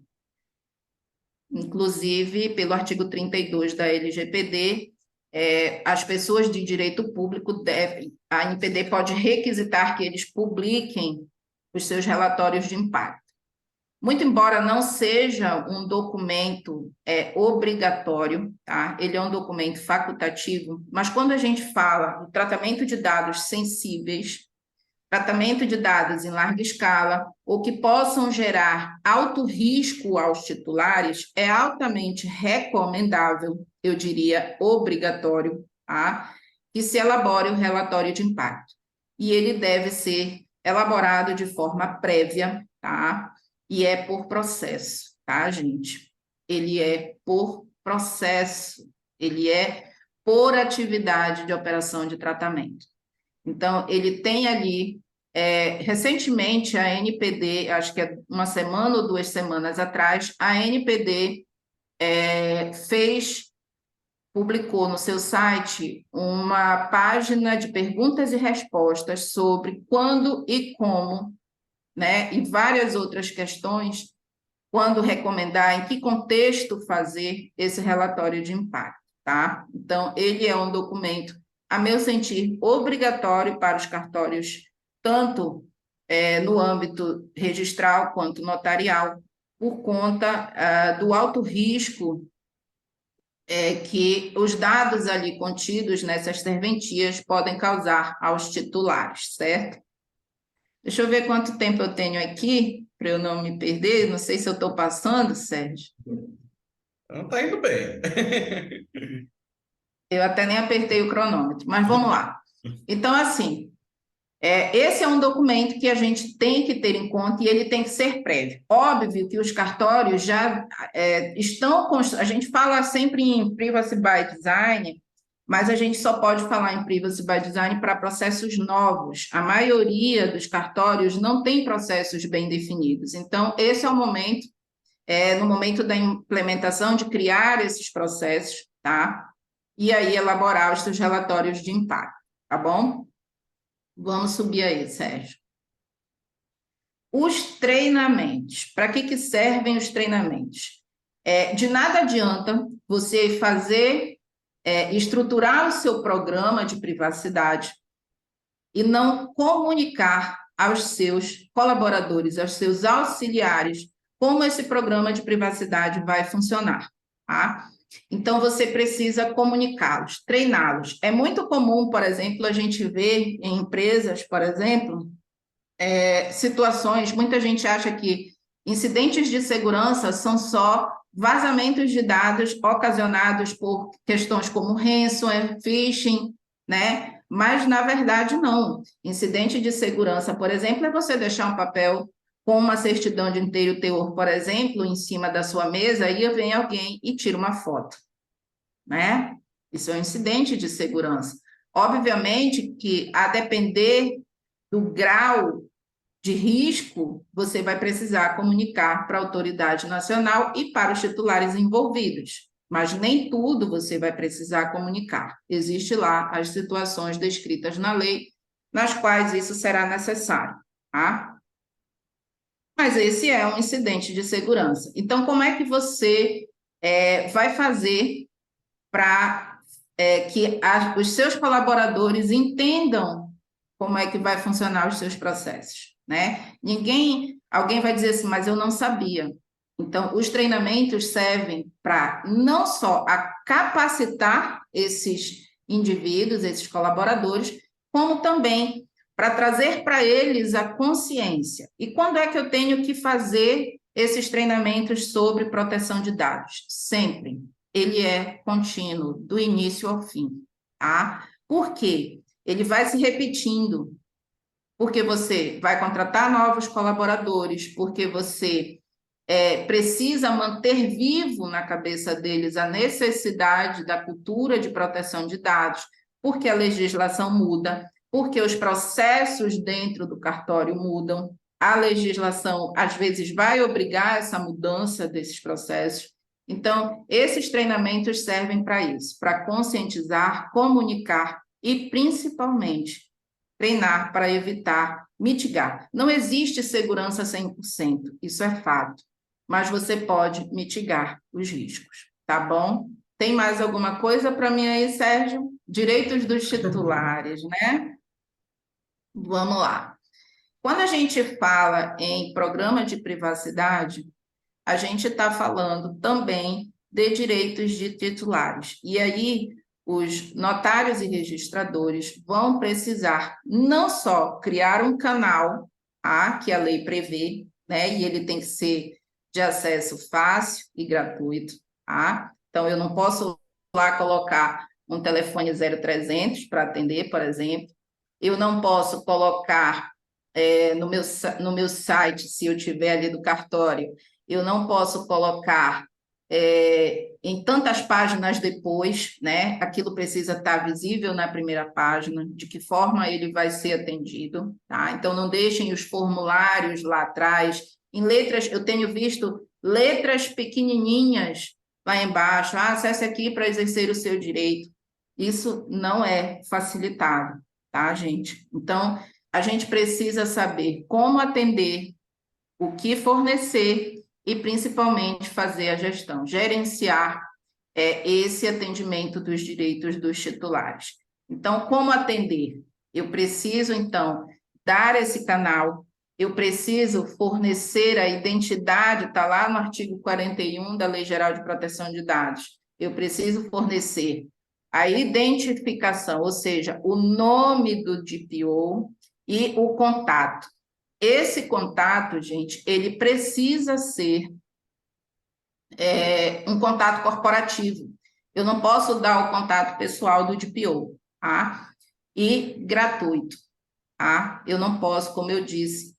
Speaker 2: Inclusive, pelo artigo 32 da LGPD, as pessoas de direito público a ANPD pode requisitar que eles publiquem os seus relatórios de impacto. Muito embora não seja um documento obrigatório, tá? Ele é um documento facultativo, mas quando a gente fala do tratamento de dados sensíveis, tratamento de dados em larga escala, ou que possam gerar alto risco aos titulares, é altamente recomendável, eu diria obrigatório, tá? Que se elabore o relatório de impacto. E ele deve ser elaborado de forma prévia, tá? E é por processo, tá, gente? Ele é por processo, ele é por atividade de operação de tratamento. Então, ele tem ali, recentemente, a NPD, acho que é uma semana ou 2 semanas atrás, a NPD publicou no seu site uma página de perguntas e respostas sobre quando e como, né, e várias outras questões, quando recomendar, em que contexto fazer esse relatório de impacto, tá? Então, ele é um documento, a meu sentir, obrigatório para os cartórios, tanto no âmbito registral quanto notarial, por conta do alto risco que os dados ali contidos nessas serventias podem causar aos titulares, certo? Deixa eu ver quanto tempo eu tenho aqui, para eu não me perder. Não sei se eu estou passando, Sérgio.
Speaker 1: Não está indo bem.
Speaker 2: Eu até nem apertei o cronômetro, mas vamos lá. Então, assim, esse é um documento que a gente tem que ter em conta e ele tem que ser prévio. Óbvio que os cartórios já estão... A gente fala sempre em Privacy by Design, mas a gente só pode falar em Privacy by Design para processos novos. A maioria dos cartórios não tem processos bem definidos. Então, esse é o momento, no momento da implementação, de criar esses processos, tá? e aí elaborar os seus relatórios de impacto, tá bom? Vamos subir aí, Sérgio. Os treinamentos. Para que servem os treinamentos? De nada adianta você estruturar o seu programa de privacidade e não comunicar aos seus colaboradores, aos seus auxiliares, como esse programa de privacidade vai funcionar, tá? Então, você precisa comunicá-los, treiná-los. É muito comum, por exemplo, a gente ver em empresas, por exemplo, situações, muita gente acha que incidentes de segurança são só vazamentos de dados ocasionados por questões como ransomware, phishing, né? Mas, na verdade, não. Incidente de segurança, por exemplo, é você deixar um papel com uma certidão de inteiro teor, por exemplo, em cima da sua mesa, e vem alguém e tira uma foto, né? Isso é um incidente de segurança. Obviamente que, a depender do grau de risco, você vai precisar comunicar para a autoridade nacional e para os titulares envolvidos. Mas nem tudo você vai precisar comunicar. Existe lá as situações descritas na lei, nas quais isso será necessário, tá? Mas esse é um incidente de segurança. Então, como é que você vai fazer para que os seus colaboradores entendam como é que vai funcionar os seus processos, né? Alguém vai dizer assim, mas eu não sabia. Então, os treinamentos servem para não só a capacitar esses indivíduos, esses colaboradores, como também para trazer para eles a consciência. E quando é que eu tenho que fazer esses treinamentos sobre proteção de dados? Sempre. Ele é contínuo, do início ao fim, tá? Por quê? Ele vai se repetindo, porque você vai contratar novos colaboradores, porque você precisa manter vivo na cabeça deles a necessidade da cultura de proteção de dados, porque a legislação muda, porque os processos dentro do cartório mudam, a legislação às vezes vai obrigar essa mudança desses processos. Então, esses treinamentos servem para isso, para conscientizar, comunicar e, principalmente, treinar para evitar, mitigar. Não existe segurança 100%, isso é fato, mas você pode mitigar os riscos, tá bom? Tem mais alguma coisa para mim aí, Sérgio? Direitos dos titulares, né? Vamos lá. Quando a gente fala em programa de privacidade, a gente está falando também de direitos de titulares. E aí, os notários e registradores vão precisar não só criar um canal, que a lei prevê, né? E ele tem que ser de acesso fácil e gratuito, tá? Então, eu não posso lá colocar um telefone 0300 para atender, por exemplo. Eu não posso colocar no meu site, se eu tiver ali do cartório, eu não posso colocar em tantas páginas depois, né? Aquilo precisa estar visível na primeira página, de que forma ele vai ser atendido, tá? Então, não deixem os formulários lá atrás. Em letras, eu tenho visto letras pequenininhas lá embaixo, acesse aqui para exercer o seu direito. Isso não é facilitado, tá, gente? Então, a gente precisa saber como atender, o que fornecer e, principalmente, fazer a gestão, gerenciar esse atendimento dos direitos dos titulares. Então, como atender? Eu preciso, então, dar esse canal, eu preciso fornecer a identidade, está lá no artigo 41 da Lei Geral de Proteção de Dados, eu preciso fornecer a identificação, ou seja, o nome do DPO e o contato. Esse contato, gente, ele precisa ser um contato corporativo. Eu não posso dar o contato pessoal do DPO, tá? E gratuito, tá? Eu não posso, como eu disse,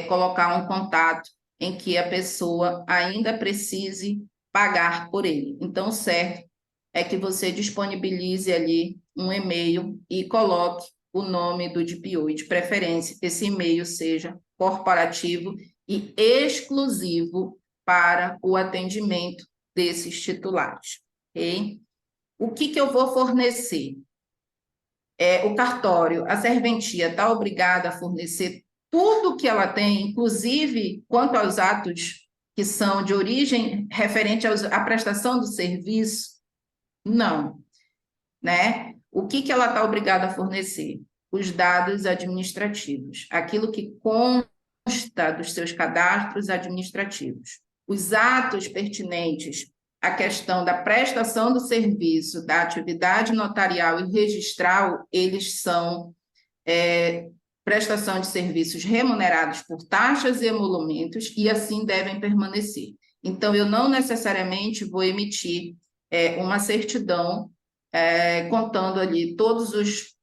Speaker 2: colocar um contato em que a pessoa ainda precise pagar por ele. Então, o certo é que você disponibilize ali um e-mail e coloque o nome do DPO, e de preferência esse e-mail seja corporativo e exclusivo para o atendimento desses titulares, ok? O que eu vou fornecer? O cartório, a serventia está obrigada a fornecer tudo que ela tem, inclusive quanto aos atos que são de origem referente à prestação do serviço? Não, né? O que ela está obrigada a fornecer? Os dados administrativos, aquilo que consta dos seus cadastros administrativos, os atos pertinentes à questão da prestação do serviço, da atividade notarial e registral, eles são prestação de serviços remunerados por taxas e emolumentos e assim devem permanecer. Então, eu não necessariamente vou emitir uma certidão contando ali todos os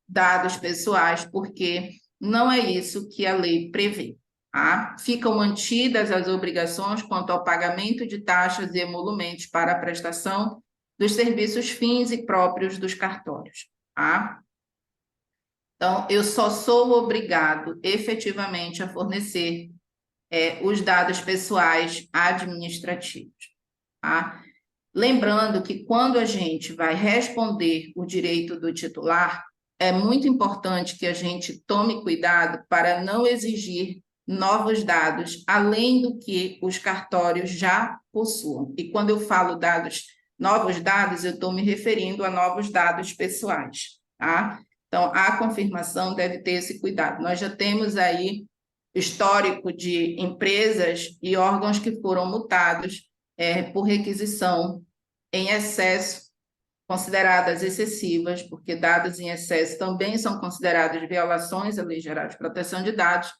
Speaker 2: dados pessoais, porque não é isso que a lei prevê. Tá? Ficam mantidas as obrigações quanto ao pagamento de taxas e emolumentos para a prestação dos serviços fins e próprios dos cartórios. Tá? Então, eu só sou obrigado efetivamente a fornecer os dados pessoais administrativos. Tá? Lembrando que quando a gente vai responder o direito do titular, é muito importante que a gente tome cuidado para não exigir novos dados, além do que os cartórios já possuam. E quando eu falo novos dados, eu estou me referindo a novos dados pessoais, tá? Então, a confirmação deve ter esse cuidado. Nós já temos aí histórico de empresas e órgãos que foram multados por requisição em excesso, consideradas excessivas, porque dados em excesso também são considerados violações à Lei Geral de Proteção de Dados,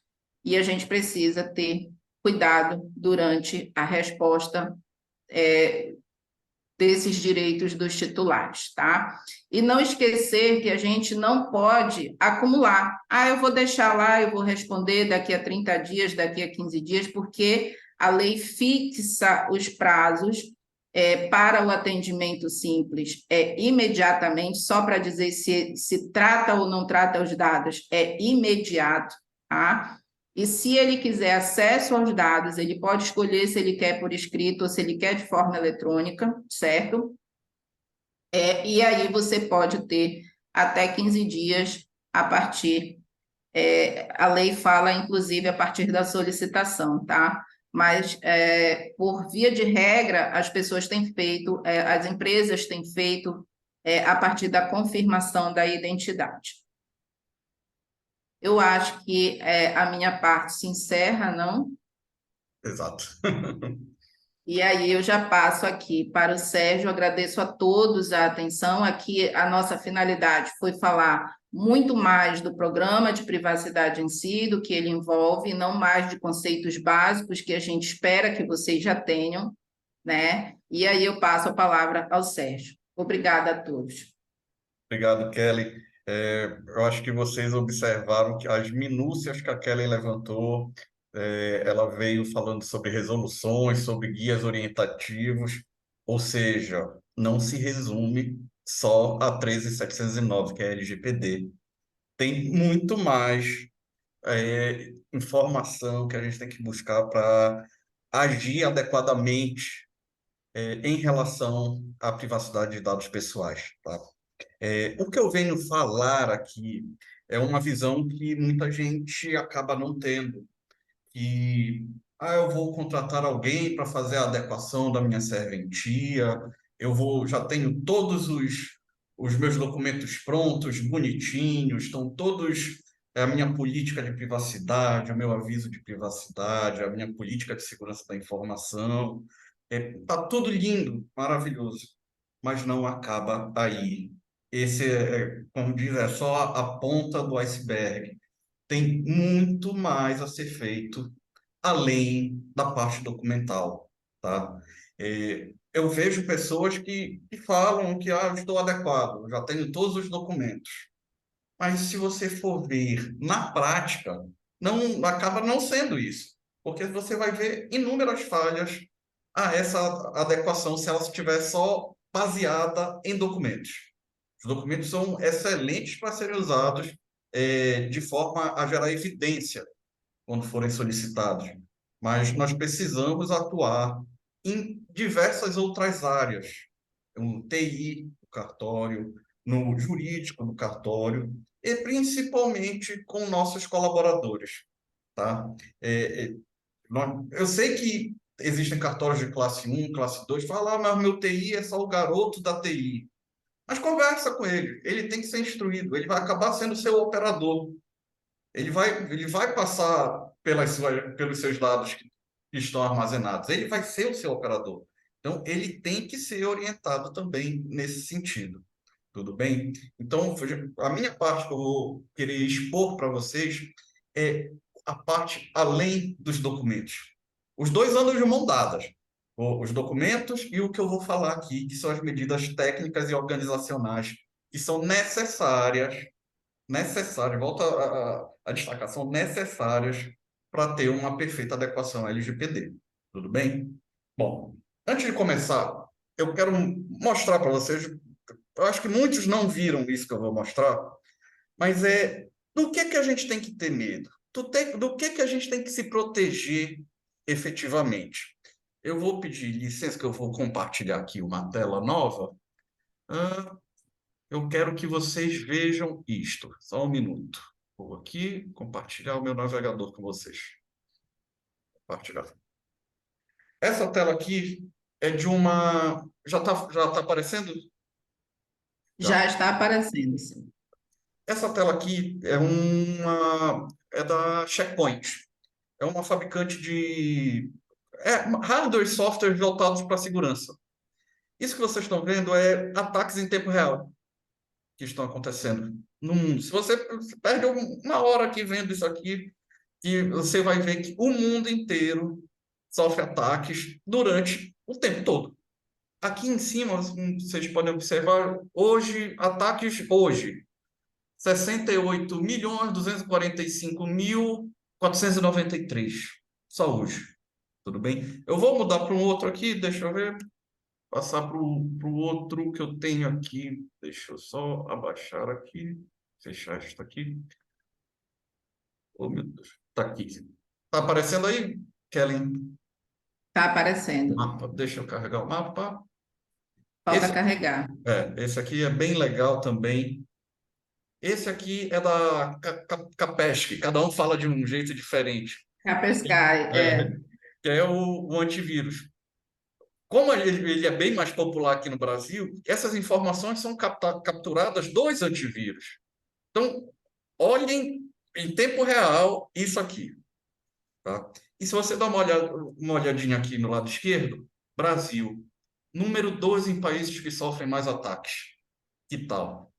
Speaker 2: e a gente precisa ter cuidado durante a resposta desses direitos dos titulares, tá? E não esquecer que a gente não pode acumular. Eu vou deixar lá, eu vou responder daqui a 30 dias, daqui a 15 dias, porque a lei fixa os prazos para o atendimento simples imediatamente, só para dizer se trata ou não trata os dados, é imediato, tá? E se ele quiser acesso aos dados, ele pode escolher se ele quer por escrito ou se ele quer de forma eletrônica, certo? E aí você pode ter até 15 dias a partir, a lei fala, inclusive, a partir da solicitação, tá? Mas, por via de regra, as pessoas têm feito, as empresas têm feito a partir da confirmação da identidade. Eu acho que a minha parte se encerra, não?
Speaker 1: Exato.
Speaker 2: E aí eu já passo aqui para o Sérgio, agradeço a todos a atenção. Aqui a nossa finalidade foi falar muito mais do programa de privacidade em si, do que ele envolve, não mais de conceitos básicos que a gente espera que vocês já tenham, né? E aí eu passo a palavra ao Sérgio. Obrigada a todos.
Speaker 1: Obrigado, Kelly. Eu acho que vocês observaram que as minúcias que a Kelly levantou, ela veio falando sobre resoluções, sobre guias orientativos, ou seja, não se resume só a 13.709, que é a LGPD. Tem muito mais informação que a gente tem que buscar para agir adequadamente em relação à privacidade de dados pessoais, tá? O que eu venho falar aqui é uma visão que muita gente acaba não tendo, que eu vou contratar alguém para fazer a adequação da minha serventia, já tenho todos os meus documentos prontos, bonitinhos, estão todos a minha política de privacidade, o meu aviso de privacidade, a minha política de segurança da informação, tá tudo lindo, maravilhoso, mas não acaba aí. Esse como diz, é só a ponta do iceberg. Tem muito mais a ser feito além da parte documental, tá? Eu vejo pessoas que falam que eu estou adequado, eu já tenho todos os documentos. Mas se você for ver na prática, não acaba não sendo isso, porque você vai ver inúmeras falhas a essa adequação se ela estiver só baseada em documentos. Os documentos são excelentes para serem usados de forma a gerar evidência quando forem solicitados, mas nós precisamos atuar em diversas outras áreas. O TI, o cartório, no jurídico do cartório e principalmente com nossos colaboradores, tá? É, é, eu sei que existem cartórios de classe um, classe 2. Fala, mas meu TI é só o garoto da TI. Mas conversa com ele tem que ser instruído, ele vai acabar sendo seu operador. Ele vai passar pelos seus dados que estão armazenados, ele vai ser o seu operador. Então, ele tem que ser orientado também nesse sentido. Tudo bem? Então, a minha parte que eu vou querer expor para vocês é a parte além dos documentos. Os dois andam de mão dadas. Os documentos e o que eu vou falar aqui, que são as medidas técnicas e organizacionais que são necessárias, volta a destacar, são necessárias para ter uma perfeita adequação LGPD. Tudo bem? Bom, antes de começar, eu quero mostrar para vocês, eu acho que muitos não viram isso que eu vou mostrar, mas do que a gente tem que ter medo? Do que a gente tem que se proteger efetivamente? Eu vou pedir licença que eu vou compartilhar aqui uma tela nova. Ah, eu quero que vocês vejam isto. Só um minuto. Vou aqui compartilhar o meu navegador com vocês. Compartilhar. Essa tela aqui é de uma. Já tá aparecendo? Já.
Speaker 2: Já está aparecendo, sim.
Speaker 1: Essa tela aqui é da Checkpoint. É uma fabricante de hardware e software voltados para a segurança. Isso que vocês estão vendo é ataques em tempo real que estão acontecendo no mundo. Se você perde uma hora aqui vendo isso aqui, que você vai ver que o mundo inteiro sofre ataques durante o tempo todo. Aqui em cima, vocês podem observar, ataques hoje, 68.245.493, só hoje. Tudo bem? Eu vou mudar para um outro aqui, deixa eu ver, passar para o outro que eu tenho aqui. Deixa eu só abaixar aqui, fechar isso aqui. Oh, meu Deus. Tá aqui. Tá aparecendo aí, Kellen?
Speaker 2: Está aparecendo.
Speaker 1: Mapa. Deixa eu carregar o mapa.
Speaker 2: Falta
Speaker 1: Esse,
Speaker 2: carregar.
Speaker 1: esse aqui é bem legal também. Esse aqui é da Kaspersky. Cada um fala de um jeito diferente.
Speaker 2: Kaspersky,
Speaker 1: É, que é o antivírus. Como ele é bem mais popular aqui no Brasil, essas informações são capturadas dos antivírus. Então, olhem em tempo real isso aqui. Tá? E se você dá uma olhadinha aqui no lado esquerdo, Brasil, número 12 em países que sofrem mais ataques. Que tal?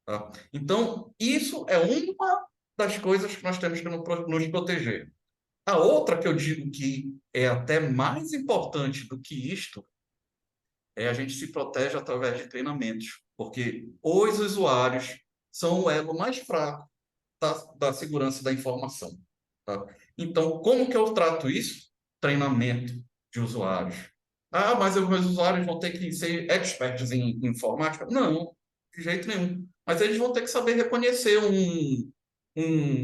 Speaker 1: Tá? Então, isso é uma das coisas que nós temos que nos proteger. A outra que eu digo que é até mais importante do que isto é a gente se protege através de treinamentos, porque os usuários são o elo mais fraco da segurança da informação. Tá? Então, como que eu trato isso? Treinamento de usuários. Ah, mas os meus usuários vão ter que ser experts em informática? Não, de jeito nenhum. Mas eles vão ter que saber reconhecer um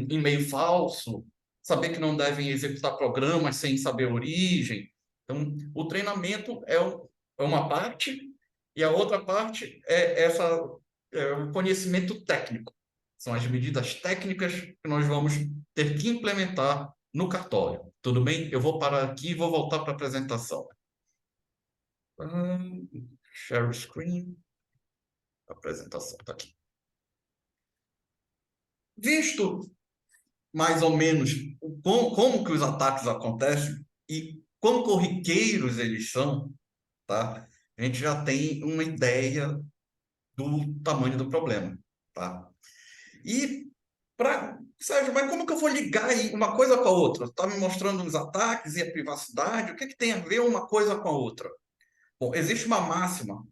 Speaker 1: e-mail falso, saber que não devem executar programas sem saber a origem. Então, o treinamento é uma parte, e a outra parte é o conhecimento técnico. São as medidas técnicas que nós vamos ter que implementar no cartório. Tudo bem? Eu vou parar aqui e vou voltar para a apresentação. Share screen. A apresentação está aqui. Visto mais ou menos como que os ataques acontecem e quão corriqueiros eles são, tá? A gente já tem uma ideia do tamanho do problema, tá? E Sérgio, mas como que eu vou ligar uma coisa com a outra? Está me mostrando os ataques e a privacidade, o que que tem a ver uma coisa com a outra? Bom, existe uma máxima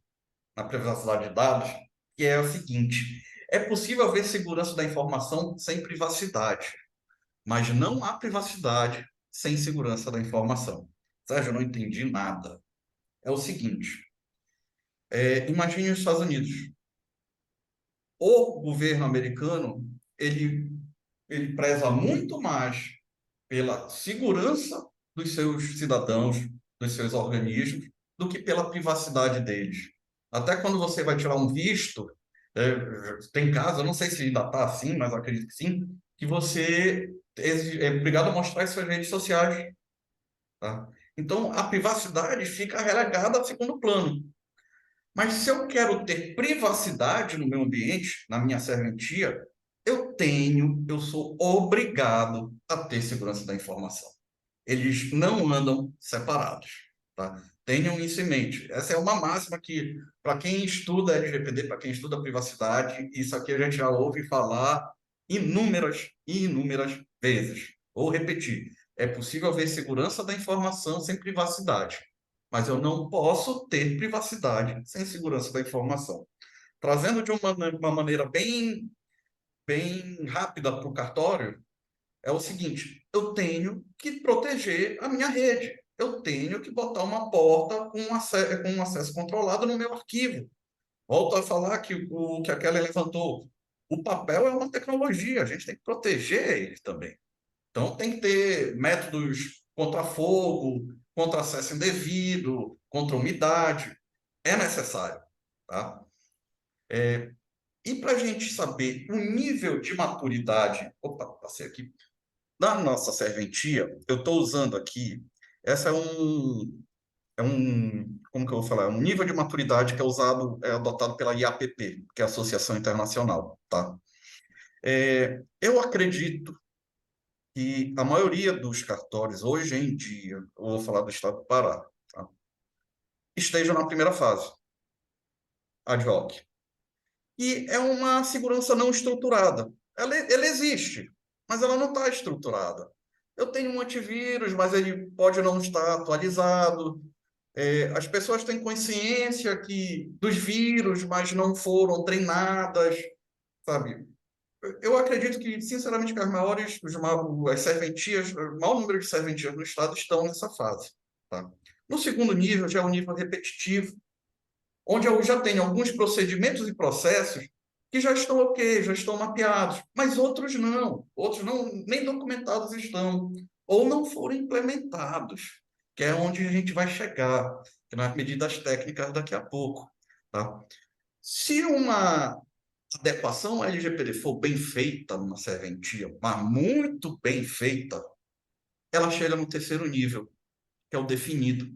Speaker 1: na privacidade de dados que é o seguinte: é possível haver segurança da informação sem privacidade, mas não há privacidade sem segurança da informação. Sérgio, eu não entendi nada. É o seguinte: imagine os Estados Unidos. O governo americano, ele preza muito mais pela segurança dos seus cidadãos, dos seus organismos, do que pela privacidade deles. Até quando você vai tirar um visto, tem casos, eu não sei se ainda está assim, mas eu acredito que sim, que você é obrigado a mostrar as suas redes sociais, tá? Então, a privacidade fica relegada a segundo plano. Mas se eu quero ter privacidade no meu ambiente, na minha serventia, eu sou obrigado a ter segurança da informação. Eles não andam separados, tá? Tenham isso em mente. Essa é uma máxima que, para quem estuda LGPD, para quem estuda privacidade, isso aqui a gente já ouve falar inúmeras e inúmeras vezes. Vou repetir: é possível haver segurança da informação sem privacidade, mas eu não posso ter privacidade sem segurança da informação. Trazendo de uma maneira bem rápida para o cartório, é o seguinte: eu tenho que proteger a minha rede. Eu tenho que botar uma porta com um acesso controlado no meu arquivo. Volto a falar que o que a Kelly levantou. O papel é uma tecnologia, a gente tem que proteger ele também. Então, tem que ter métodos contra fogo, contra acesso indevido, contra umidade. É necessário, tá? E para a gente saber o nível de maturidade, opa, passei aqui, na nossa serventia, eu estou usando aqui, essa como que eu vou falar? É um nível de maturidade que é usado, é adotado pela IAPP, que é a Associação Internacional, tá? Eu acredito que a maioria dos cartórios, hoje em dia, eu vou falar do estado do Pará, tá? Estejam na primeira fase, ad hoc. E é uma segurança não estruturada. Ela existe, mas ela não está estruturada. Eu tenho um antivírus, mas ele pode não estar atualizado. As pessoas têm consciência dos vírus, mas não foram treinadas, sabe? Eu acredito que, sinceramente, que as serventias, o maior número de serventias no estado estão nessa fase, tá? No segundo nível, já é um nível repetitivo, onde eu já tenho alguns procedimentos e processos que já estão ok, já estão mapeados, mas outros não, nem documentados estão, ou não foram implementados, que é onde a gente vai chegar, que nas medidas técnicas daqui a pouco, tá? Se uma adequação LGPD for bem feita numa serventia, mas muito bem feita, ela chega no terceiro nível, que é o definido.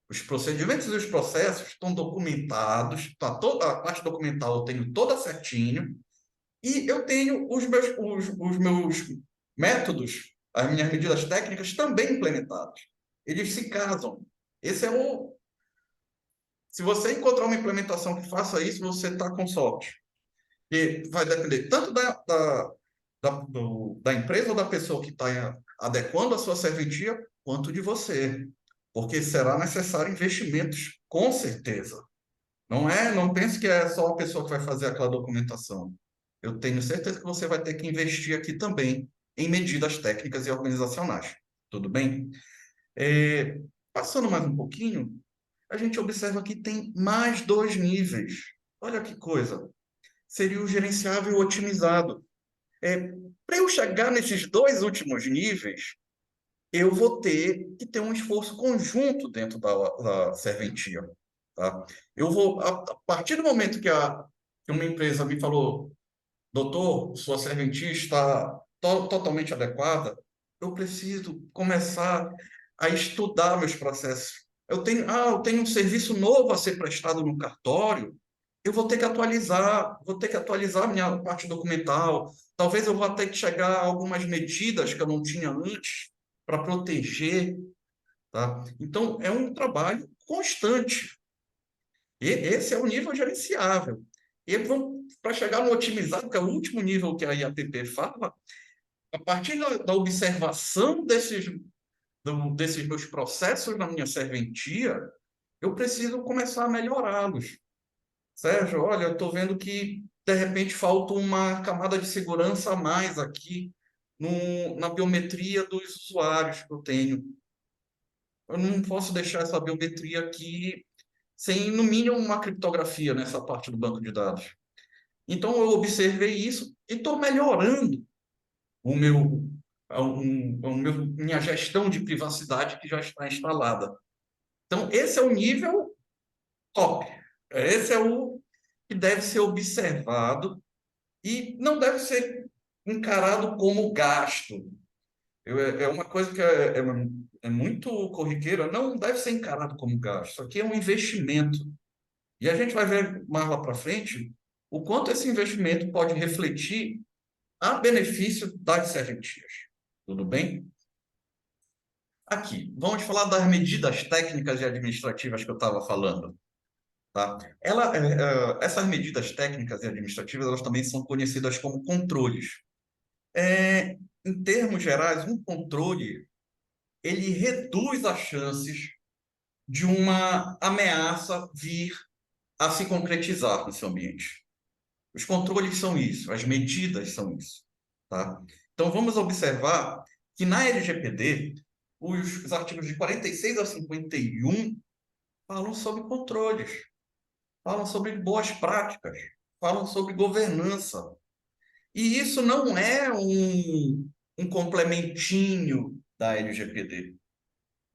Speaker 1: Os procedimentos e os processos estão documentados, tá toda a parte documental eu tenho toda certinho, e eu tenho os meus métodos, as minhas medidas técnicas também implementadas. Eles se casam. Esse é o. Se você encontrar uma implementação que faça isso, você está com sorte. E vai depender tanto da empresa ou da pessoa que está adequando a sua serventia, quanto de você. Porque será necessário investimentos, com certeza. Não pense que é só a pessoa que vai fazer aquela documentação. Eu tenho certeza que você vai ter que investir aqui também em medidas técnicas e organizacionais. Tudo bem? É, Passando mais um pouquinho, a gente observa que tem mais dois níveis. Olha que coisa. Seria o gerenciável e o otimizado. Para eu chegar nesses dois últimos níveis, eu vou ter que ter um esforço conjunto dentro da serventia, tá? A partir do momento que uma empresa me falou, doutor, sua serventia está totalmente adequada, eu preciso começar a estudar meus processos. Eu tenho um serviço novo a ser prestado no cartório, eu vou ter que atualizar a minha parte documental. Talvez eu vá ter que chegar a algumas medidas que eu não tinha antes para proteger, tá? Então, é um trabalho constante. E esse é o nível gerenciável. E para chegar no otimizado, que é o último nível que a IAPP fala, a partir da observação desses meus processos na minha serventia, eu preciso começar a melhorá-los. Sérgio, olha, eu estou vendo que, de repente, falta uma camada de segurança a mais aqui na biometria dos usuários que eu tenho. Eu não posso deixar essa biometria aqui sem, no mínimo, uma criptografia nessa parte do banco de dados. Então, eu observei isso e estou melhorando o meu, minha gestão de privacidade que já está instalada. Então, esse é o nível top. Esse é o que deve ser observado e não deve ser encarado como gasto. É uma coisa que é muito corriqueira, não deve ser encarado como gasto. Isso aqui é um investimento. E a gente vai ver mais lá para frente o quanto esse investimento pode refletir a benefício das serventias. Tudo bem? Aqui, vamos falar das medidas técnicas e administrativas que eu estava falando. Tá? Essas medidas técnicas e administrativas, elas também são conhecidas como controles. Em termos gerais, um controle, ele reduz as chances de uma ameaça vir a se concretizar no seu ambiente. Os controles são isso, as medidas são isso, tá? Então, vamos observar que na LGPD, os artigos de 46 a 51 falam sobre controles, falam sobre boas práticas, falam sobre governança. E isso não é um complementinho da LGPD.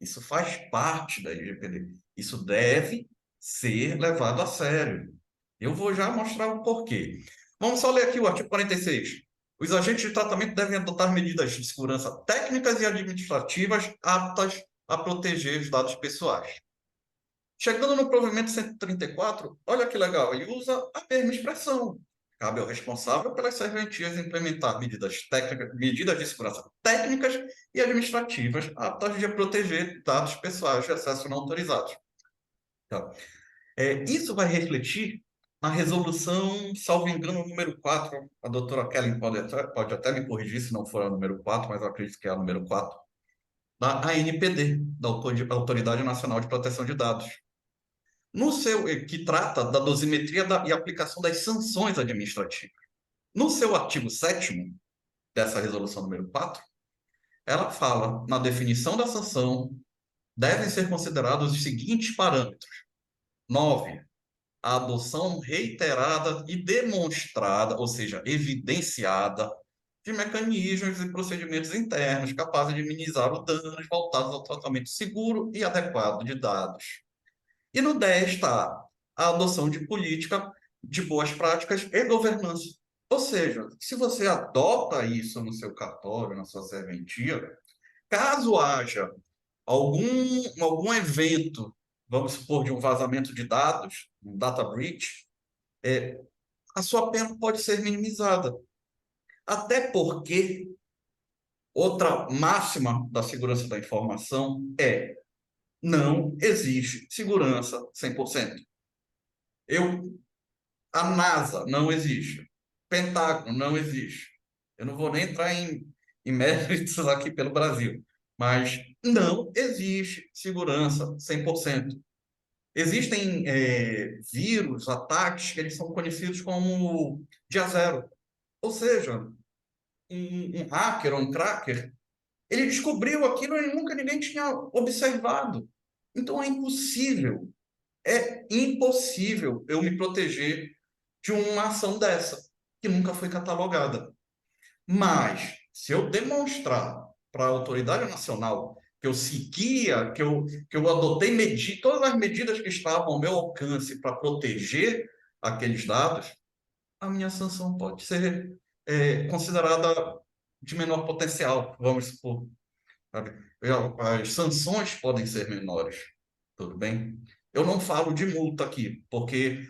Speaker 1: Isso faz parte da LGPD. Isso deve ser levado a sério. Eu vou já mostrar o porquê. Vamos só ler aqui o artigo 46. Os agentes de tratamento devem adotar medidas de segurança técnicas e administrativas aptas a proteger os dados pessoais. Chegando no provimento 134, olha que legal, ele usa a mesma expressão. Cabe ao responsável pelas serventias implementar medidas técnicas, medidas de segurança técnicas e administrativas aptas a proteger dados pessoais de acesso não autorizados. Então, isso vai refletir na resolução, salvo engano, número 4. A doutora Kellen pode até me corrigir se não for a número 4, mas eu acredito que é a número 4, da ANPD, da Autoridade Nacional de Proteção de Dados, que trata da dosimetria e aplicação das sanções administrativas. No seu artigo 7º dessa resolução número 4, ela fala, na definição da sanção, devem ser considerados os seguintes parâmetros. 9, a adoção reiterada e demonstrada, ou seja, evidenciada, de mecanismos e procedimentos internos capazes de minimizar os danos voltados ao tratamento seguro e adequado de dados. E no 10 está a adoção de política de boas práticas e governança. Ou seja, se você adota isso no seu cartório, na sua serventia, caso haja algum evento, vamos supor, de um vazamento de dados, um data breach, a sua pena pode ser minimizada. Até porque outra máxima da segurança da informação é não existe segurança 100%. A NASA não existe. Pentágono não existe. Eu não vou nem entrar em méritos aqui pelo Brasil, mas não existe segurança 100%. Existem vírus, ataques, que eles são conhecidos como dia zero. Ou seja, um hacker ou um cracker, ele descobriu aquilo e nunca ninguém tinha observado. Então é impossível eu me proteger de uma ação dessa, que nunca foi catalogada. Mas, se eu demonstrar para a autoridade nacional que eu seguia, que eu adotei todas as medidas que estavam ao meu alcance para proteger aqueles dados, a minha sanção pode ser considerada de menor potencial, vamos supor. Sabe? As sanções podem ser menores, tudo bem? Eu não falo de multa aqui, porque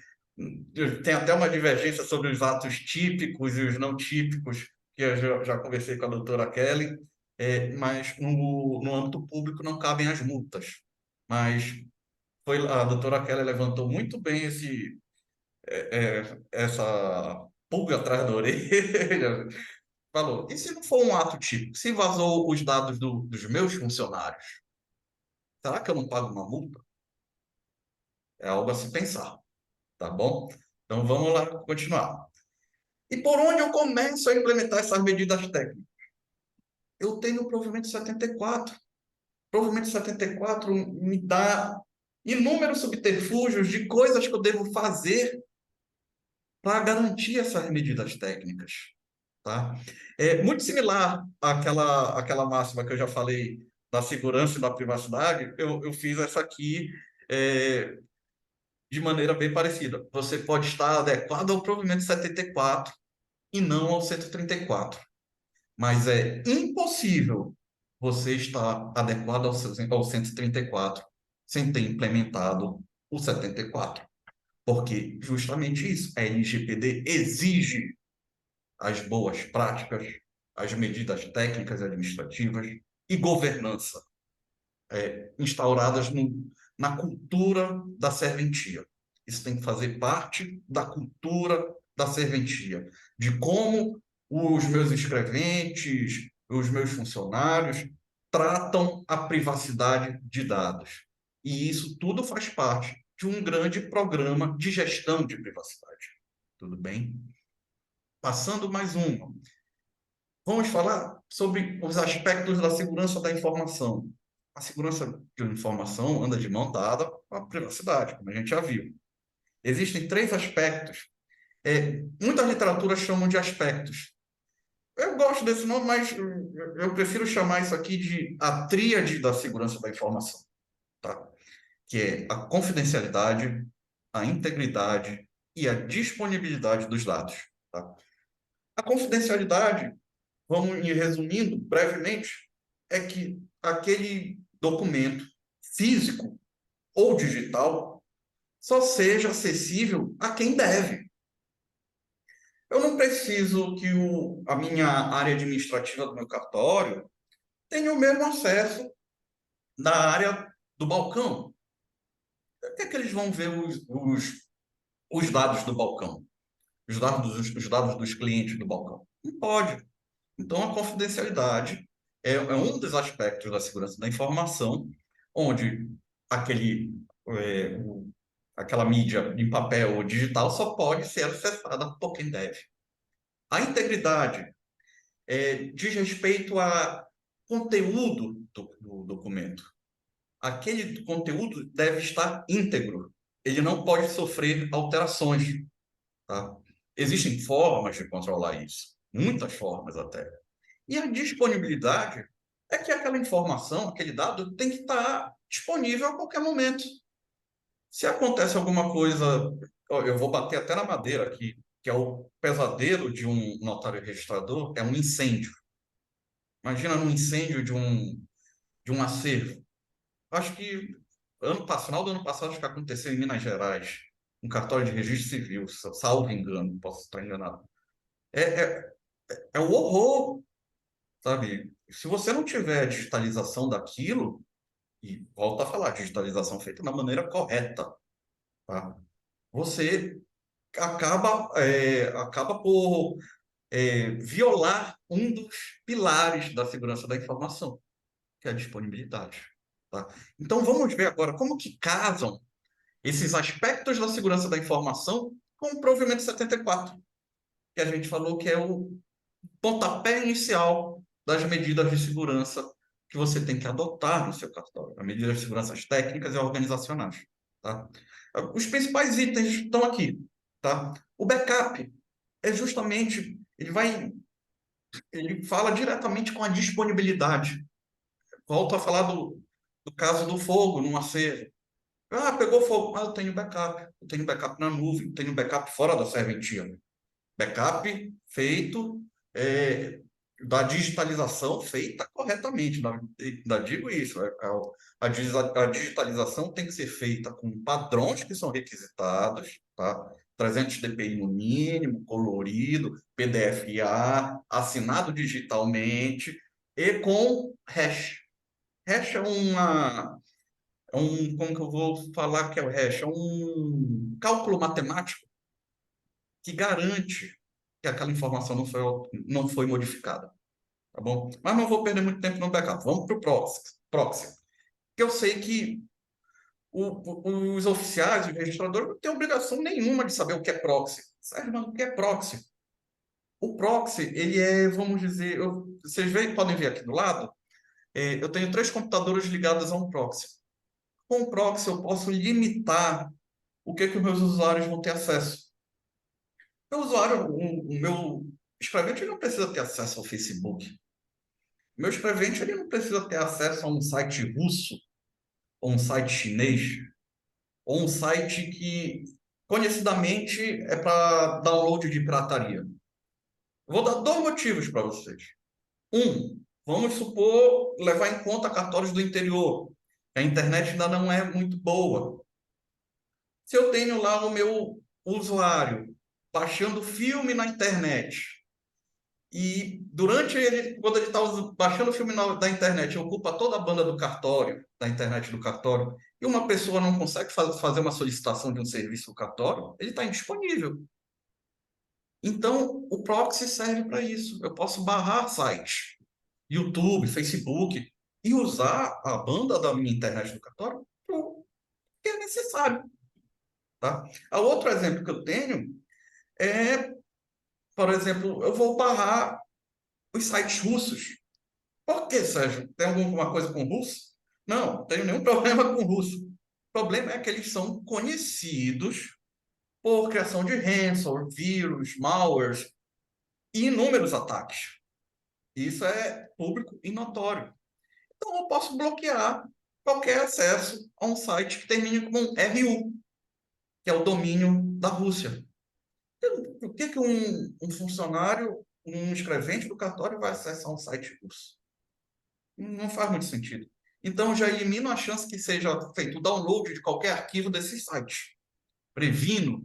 Speaker 1: tem até uma divergência sobre os atos típicos e os não típicos, que eu já conversei com a doutora Kelly, mas no âmbito público não cabem as multas. Mas a doutora Kelly levantou muito bem essa pulga atrás da orelha, falou, e se não for um ato típico? Se vazou os dados dos meus funcionários, será que eu não pago uma multa? É algo a se pensar, tá bom? Então vamos lá continuar. E por onde eu começo a implementar essas medidas técnicas? Eu tenho o provimento 74. O provimento 74 me dá inúmeros subterfúgios de coisas que eu devo fazer para garantir essas medidas técnicas. Tá? É muito similar àquela máxima que eu já falei da segurança e da privacidade. Eu fiz essa aqui, de maneira bem parecida. Você pode estar adequado ao provimento 74 e não ao 134. Mas é impossível você estar adequado ao 134 sem ter implementado o 74. Porque justamente isso, a LGPD exige as boas práticas, as medidas técnicas e administrativas e governança instauradas na cultura da serventia. Isso tem que fazer parte da cultura da serventia, de como os meus escreventes, os meus funcionários tratam a privacidade de dados. E isso tudo faz parte de um grande programa de gestão de privacidade. Tudo bem? Passando mais uma. Vamos falar sobre os aspectos da segurança da informação. A segurança de informação anda de mão dada com a privacidade, como a gente já viu. Existem três aspectos. Muitas literaturas chamam de aspectos. Eu gosto desse nome, mas eu prefiro chamar isso aqui de a tríade da segurança da informação, tá? Que é a confidencialidade, a integridade e a disponibilidade dos dados, tá? A confidencialidade, vamos ir resumindo brevemente, é que aquele documento físico ou digital só seja acessível a quem deve. Eu não preciso que a minha área administrativa do meu cartório tenha o mesmo acesso da área do balcão. Por que é que eles vão ver os dados do balcão? Os dados dos clientes do balcão? Não pode. Então, a confidencialidade é um dos aspectos da segurança da informação, onde aquele, é, o- aquela mídia em papel ou digital só pode ser acessada por quem deve. A integridade diz respeito a conteúdo do documento. Aquele conteúdo deve estar íntegro. Ele não pode sofrer alterações, tá? Existem formas de controlar isso, muitas formas até. E a disponibilidade é que aquela informação, aquele dado, tem que estar disponível a qualquer momento. Se acontece alguma coisa, ó, eu vou bater até na madeira aqui, que é o pesadelo de um notário registrador, é um incêndio. Imagina um incêndio de um acervo. Acho que final do ano passado, acho que aconteceu em Minas Gerais, um cartório de registro civil, salvo engano, posso estar enganado. É, é, é o horror, sabe? Se você não tiver a digitalização daquilo, e volto a falar, digitalização feita da maneira correta, tá? Você acaba por violar um dos pilares da segurança da informação, que é a disponibilidade, tá? Então vamos ver agora como que casam esses aspectos da segurança da informação com o provimento 74, que a gente falou que é o pontapé inicial das medidas de segurança que você tem que adotar no seu cartório, as medidas de segurança técnicas e organizacionais, tá? Os principais itens estão aqui, tá? O backup é justamente, ele fala diretamente com a disponibilidade. Volto a falar do caso do fogo num acervo. Ah, pegou fogo. Ah, eu tenho backup. Eu tenho backup na nuvem, tenho backup fora da serventia. Backup feito da digitalização feita corretamente. Ainda digo isso. A digitalização tem que ser feita com padrões que são requisitados, tá? 300 dpi no mínimo, colorido, PDFA, assinado digitalmente e com hash. Hash como que eu vou falar que é o hash? É um cálculo matemático que garante que aquela informação não foi modificada, tá bom? Mas não vou perder muito tempo no backup. Vamos para o proxy. Que eu sei que os oficiais, os registradores, não têm obrigação nenhuma de saber o que é proxy. Sérgio, mas o que é proxy? O proxy, ele vamos dizer, vocês podem ver aqui do lado, eu tenho 3 computadores ligados a um proxy. Com o proxy, eu posso limitar o que os meus usuários vão ter acesso. O meu escrevente ele não precisa ter acesso ao Facebook. O meu escrevente ele não precisa ter acesso a um site russo ou um site chinês. ou um site que conhecidamente é para download de pirataria? Vou dar dois motivos para vocês. Um, vamos supor, levar em conta cartórios do interior. A internet ainda não é muito boa. Se eu tenho lá o meu usuário baixando filme na internet, e quando ele está baixando o filme da internet, ocupa toda a banda do cartório, da internet do cartório, e uma pessoa não consegue fazer uma solicitação de um serviço do cartório, ele está indisponível. Então, o proxy serve para isso. Eu posso barrar sites, YouTube, Facebook, e usar a banda da minha internet do cartório para o que é necessário. Tá? O outro exemplo que eu tenho é, por exemplo, eu vou barrar os sites russos. Por que, Sérgio? Tem alguma coisa com russo? Não, não tenho nenhum problema com russo. O problema é que eles são conhecidos por criação de ransomware, vírus, malwares e inúmeros ataques. Isso é público e notório. Então, eu posso bloquear qualquer acesso a um site que termine com RU, que é o domínio da Rússia. Por que um funcionário, um escrevente do cartório vai acessar um site russo? Não faz muito sentido. Então, já elimino a chance que seja feito o download de qualquer arquivo desses sites. Previno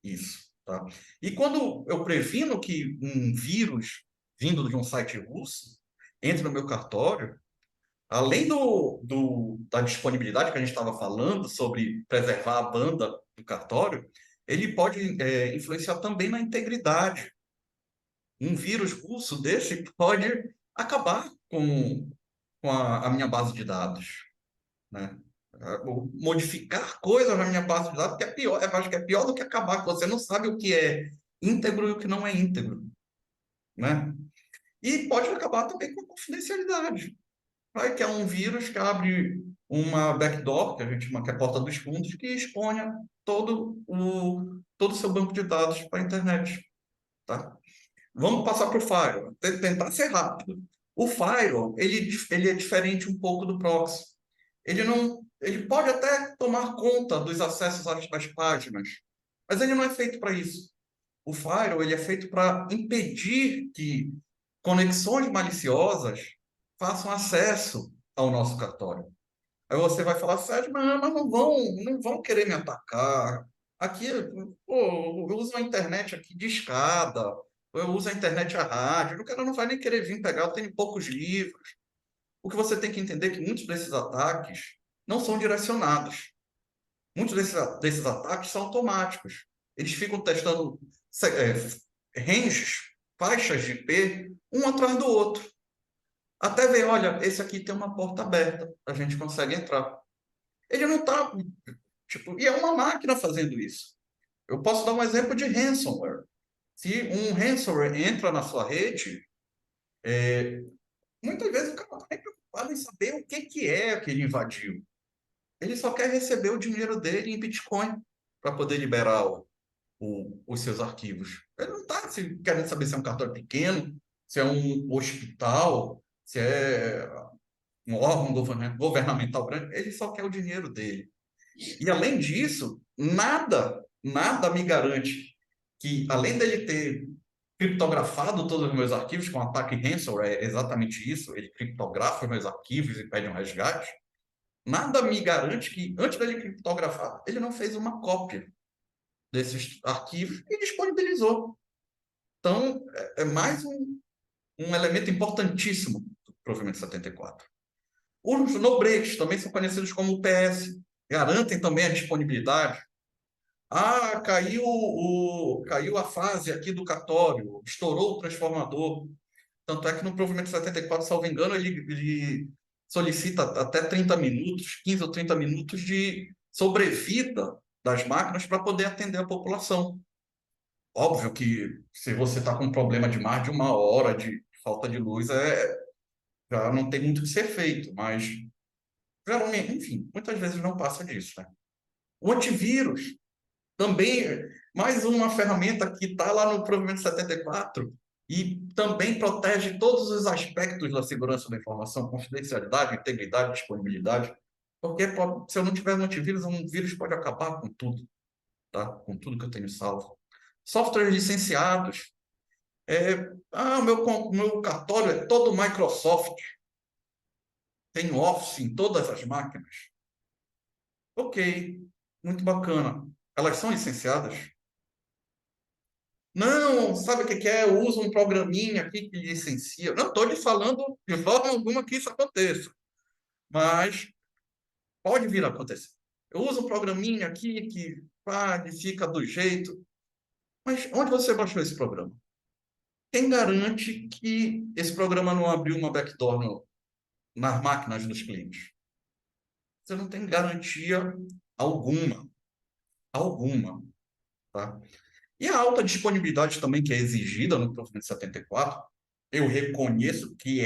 Speaker 1: isso. Tá? E quando eu previno que um vírus vindo de um site russo entre no meu cartório, além da disponibilidade que a gente estava falando sobre preservar a banda do cartório, ele pode influenciar também na integridade. Um vírus russo desse pode acabar com a minha base de dados, né? Ou modificar coisas na minha base de dados, que é pior, eu acho que é pior do que acabar, que você não sabe o que é íntegro e o que não é íntegro, né? E pode acabar também com a confidencialidade. Vai que é um vírus que abre uma backdoor, que a gente chama que é a porta dos fundos, que exponha todo o seu banco de dados para a internet, tá? Vamos passar para o Firewall, tentar ser rápido. O Firewall, ele é diferente um pouco do proxy. Ele pode até tomar conta dos acessos às páginas, mas ele não é feito para isso. O Firewall, ele é feito para impedir que conexões maliciosas façam acesso ao nosso cartório. Aí você vai falar, Sérgio, mas não vão querer me atacar. Aqui, pô, eu uso a internet aqui de escada, eu uso a internet a rádio, o cara não vai nem querer vir pegar, eu tenho poucos livros. O que você tem que entender é que muitos desses ataques não são direcionados. Muitos desses ataques são automáticos. Eles ficam testando ranges, faixas de IP, um atrás do outro. Até ver, olha, esse aqui tem uma porta aberta, a gente consegue entrar. Ele não está, tipo, e é uma máquina fazendo isso. Eu posso dar um exemplo de ransomware. Se um ransomware entra na sua rede, muitas vezes o cara não está nem preocupado em saber o que é que ele invadiu. Ele só quer receber o dinheiro dele em Bitcoin para poder liberar os seus arquivos. Ele não está querendo saber se é um cartório pequeno, se é um hospital, se é um órgão governamental grande. Ele só quer o dinheiro dele. E, além disso, nada me garante que, além dele ter criptografado todos os meus arquivos, com ataque ransomware é exatamente isso, ele criptografa os meus arquivos e pede um resgate, nada me garante que, antes dele criptografar, ele não fez uma cópia desses arquivos e disponibilizou. Então, é mais um elemento importantíssimo do provimento 74. Os no-breaks também são conhecidos como UPS, garantem também a disponibilidade. Ah, caiu a fase aqui do cartório, estourou o transformador. Tanto é que no provimento 74, salvo engano, ele solicita até 30 minutos, 15 ou 30 minutos de sobrevida das máquinas para poder atender a população. Óbvio que se você está com um problema de mais de uma hora de falta de luz, já não tem muito o que ser feito, mas geralmente, enfim, muitas vezes não passa disso, né? O antivírus também, mais uma ferramenta que está lá no provimento 74 e também protege todos os aspectos da segurança da informação, confidencialidade, integridade, disponibilidade. Porque se eu não tiver um antivírus, um vírus pode acabar com tudo, tá? Com tudo que eu tenho salvo. Softwares licenciados. O meu cartório é todo Microsoft. Tem Office em todas as máquinas. Ok, muito bacana. Elas são licenciadas? Não, sabe o que que é? Eu uso um programinha aqui que licencia. Não estou lhe falando de forma alguma que isso aconteça, mas pode vir a acontecer. Eu uso um programinha aqui que fica do jeito. Mas onde você baixou esse programa? Quem garante que esse programa não abriu uma backdoor nas máquinas dos clientes? Você não tem garantia alguma, alguma, tá? E a alta disponibilidade também que é exigida no provimento 74, eu reconheço que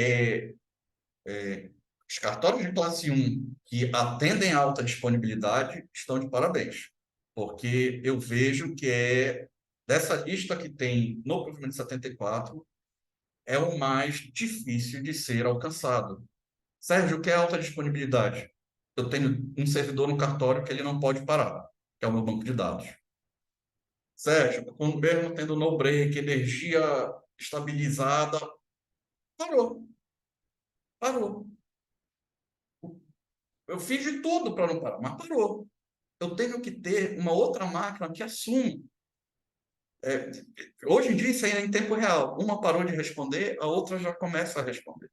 Speaker 1: os cartórios de classe 1 que atendem a alta disponibilidade estão de parabéns, porque eu vejo que dessa lista que tem no provimento 74, é o mais difícil de ser alcançado. Sérgio, o que é alta disponibilidade? Eu tenho um servidor no cartório que ele não pode parar, que é o meu banco de dados. Sérgio, mesmo tendo no break, energia estabilizada, parou, parou. Eu fiz de tudo para não parar, mas parou. Eu tenho que ter uma outra máquina que assuma. É, Hoje em dia, isso aí é em tempo real. Uma parou de responder, a outra já começa a responder.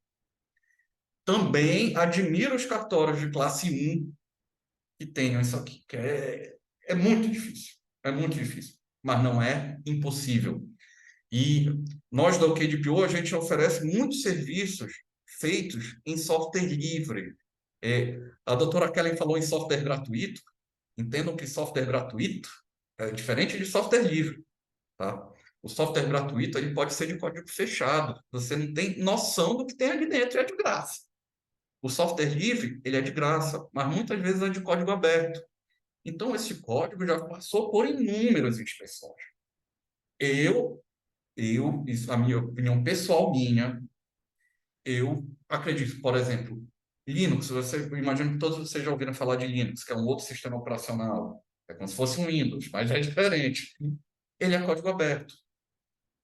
Speaker 1: Também admiro os cartórios de classe 1 que tenham isso aqui, que é muito difícil. É muito difícil, mas não é impossível. E nós da OKDPO, a gente oferece muitos serviços feitos em software livre. A doutora Kellen falou em software gratuito. Entendam que software gratuito é diferente de software livre, tá? O software gratuito ele pode ser de código fechado. Você não tem noção do que tem ali dentro e é de graça. O software livre, ele é de graça, mas muitas vezes é de código aberto. Então, esse código já passou por inúmeras inspeções. Eu, isso é a minha opinião pessoal minha, eu acredito, por exemplo, Linux, eu imagino que todos vocês já ouviram falar de Linux, que é um outro sistema operacional. É como se fosse um Windows, mas é diferente. Ele é código aberto.